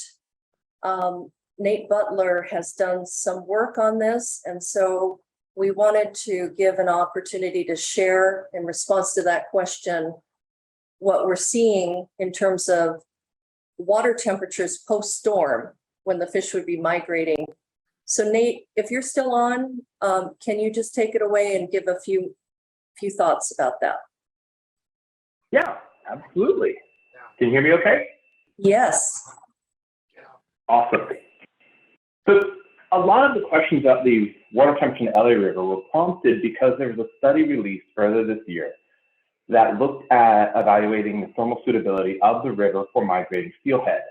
[SPEAKER 3] Butler has done some work on this, and so we wanted to give an opportunity to share in response to that question what we're seeing in terms of water temperatures post-storm when the fish would be migrating. So Nate, if you're still on, can you just take it away and give a few thoughts about that?
[SPEAKER 13] Yeah, absolutely. Can you hear me okay?
[SPEAKER 3] Yes.
[SPEAKER 13] Awesome. So a lot of the questions about the water temperature in the LA River were prompted because there was a study released earlier this year that looked at evaluating the thermal suitability of the river for migrating steelhead.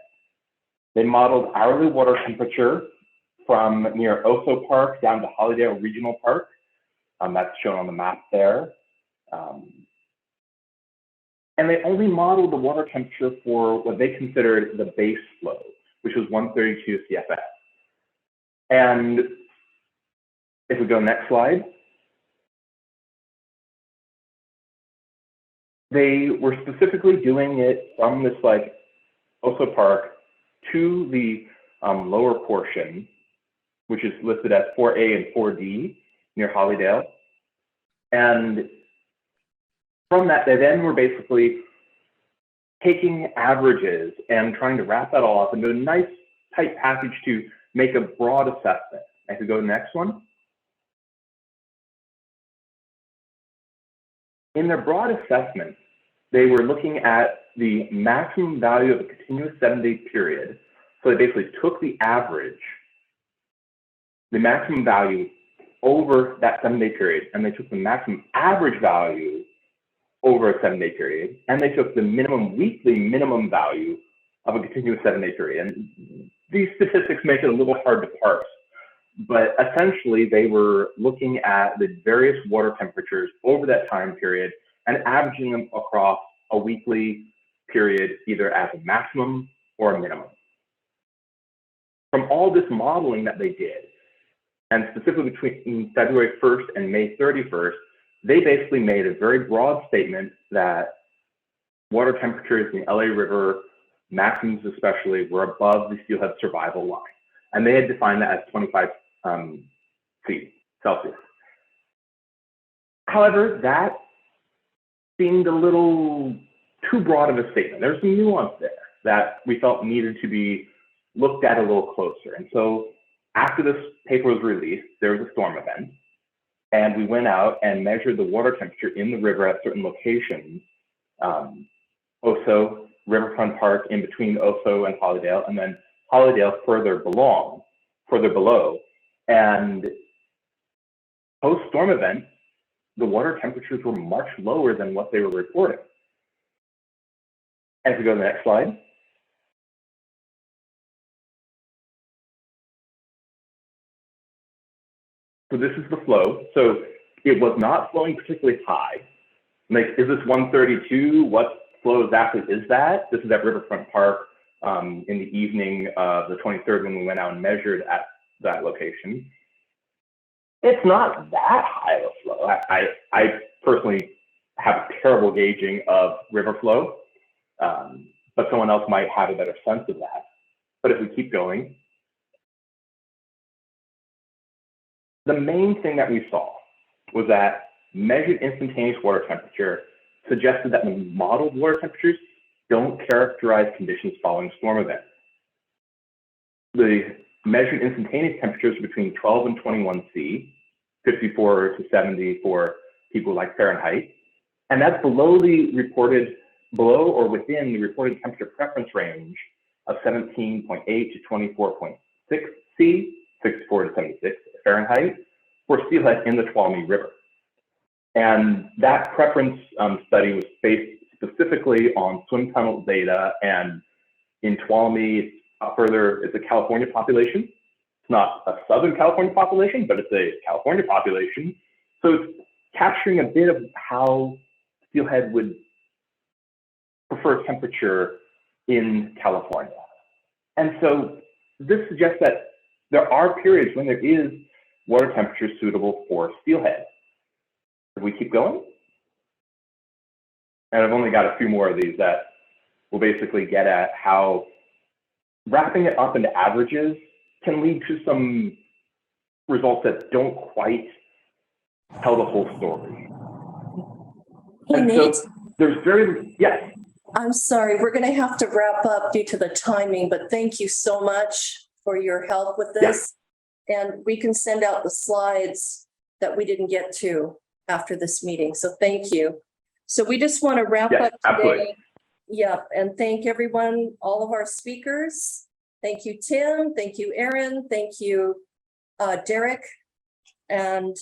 [SPEAKER 13] They modeled hourly water temperature from near Oso Park down to Holydale Regional Park. That's shown on the map there. And they only modeled the water temperature for what they considered the base flow, which was 132 CFS. And if we go next slide, they were specifically doing it from this like Oso Park to the lower portion, which is listed as 4A and 4D near Holydale. And from that, they then were basically taking averages and trying to wrap that all up into a nice tight package to make a broad assessment. I could go to the next one. In their broad assessment, they were looking at the maximum value of a continuous 7-day period. So they basically took the average, the maximum value over that 7-day period, and they took the maximum average value over a 7-day period, and they took the minimum weekly minimum value of a continuous 7-day period. And these statistics make it a little hard to parse, but essentially they were looking at the various water temperatures over that time period and averaging them across a weekly period, either as a maximum or a minimum. From all this modeling that they did, and specifically between February 1st and May 31st, they basically made a very broad statement that water temperatures in the LA River, maximums especially, were above the steelhead survival line. And they had defined that as 25 Celsius. However, that seemed a little too broad of a statement. There's some nuance there that we felt needed to be looked at a little closer. And so after this paper was released, there was a storm event. And we went out and measured the water temperature in the river at certain locations, Oso, Riverfront Park in between Oso and Holydale, and then Holydale further below. And post-storm event, the water temperatures were much lower than what they were reporting. And if we go to the next slide. So this is the flow. So it was not flowing particularly high. Like, is this 132? What flow exactly is that? This is at Riverfront Park in the evening of the 23rd when we went out and measured at that location. It's not that high of a flow. I personally have terrible gauging of river flow, but someone else might have a better sense of that. But if we keep going, the main thing that we saw was that measured instantaneous water temperature suggested that the modeled water temperatures don't characterize conditions following storm events. The measured instantaneous temperatures between 12 and 21 C, 54 to 70 for people like Fahrenheit, and that's below or within the reported temperature preference range of 17.8 to 24.6 C, 64 to 76 Fahrenheit, for steelhead in the Tuolumne River. And that preference study was based specifically on swim tunnel data, and in Tuolumne, further, it's a California population. It's not a Southern California population, but it's a California population. So it's capturing a bit of how steelhead would prefer temperature in California. And so this suggests that there are periods when there is water temperature suitable for steelhead. If we keep going, and I've only got a few more of these that will basically get at how wrapping it up into averages can lead to some results that don't quite tell the whole story.
[SPEAKER 3] Hey, Nate.
[SPEAKER 13] So there's yes.
[SPEAKER 3] I'm sorry, we're going to have to wrap up due to the timing, but thank you so much for your help with this. Yeah. And we can send out the slides that we didn't get to after this meeting. So thank you. So we just want to wrap up today.
[SPEAKER 13] Absolutely.
[SPEAKER 3] Yeah, and thank everyone, all of our speakers. Thank you, Tim. Thank you, Aaron. Thank you, Derek. And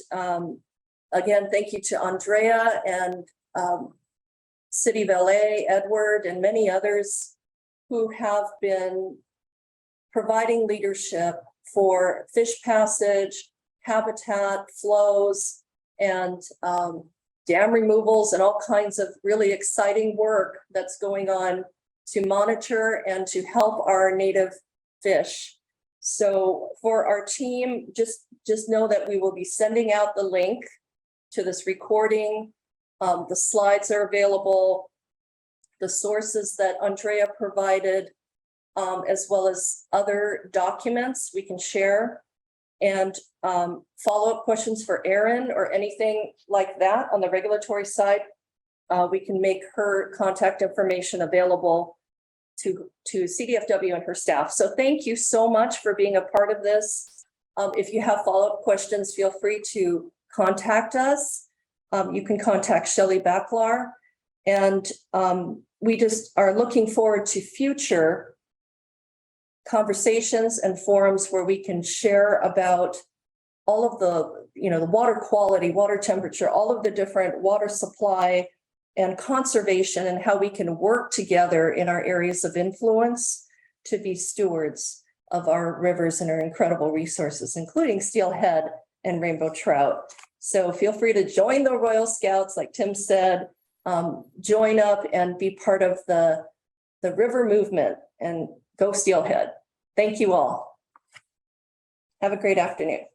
[SPEAKER 3] again, thank you to Andrea and City of LA, Edward, and many others who have been providing leadership for fish passage, habitat flows, and dam removals, and all kinds of really exciting work that's going on to monitor and to help our native fish. So for our team, just know that we will be sending out the link to this recording. The slides are available, the sources that Andrea provided, as well as other documents we can share, and follow-up questions for Erin or anything like that on the regulatory side. We can make her contact information available to CDFW and her staff. So thank you so much for being a part of this. If you have follow-up questions, feel free to contact us. You can contact Shelley Backlar, and we just are looking forward to future conversations and forums where we can share about all of the, the water quality, water temperature, all of the different water supply and conservation, and how we can work together in our areas of influence to be stewards of our rivers and our incredible resources, including steelhead and rainbow trout. So feel free to join the Royal Scouts, like Tim said, join up and be part of the river movement, and go steelhead. Thank you all. Have a great afternoon.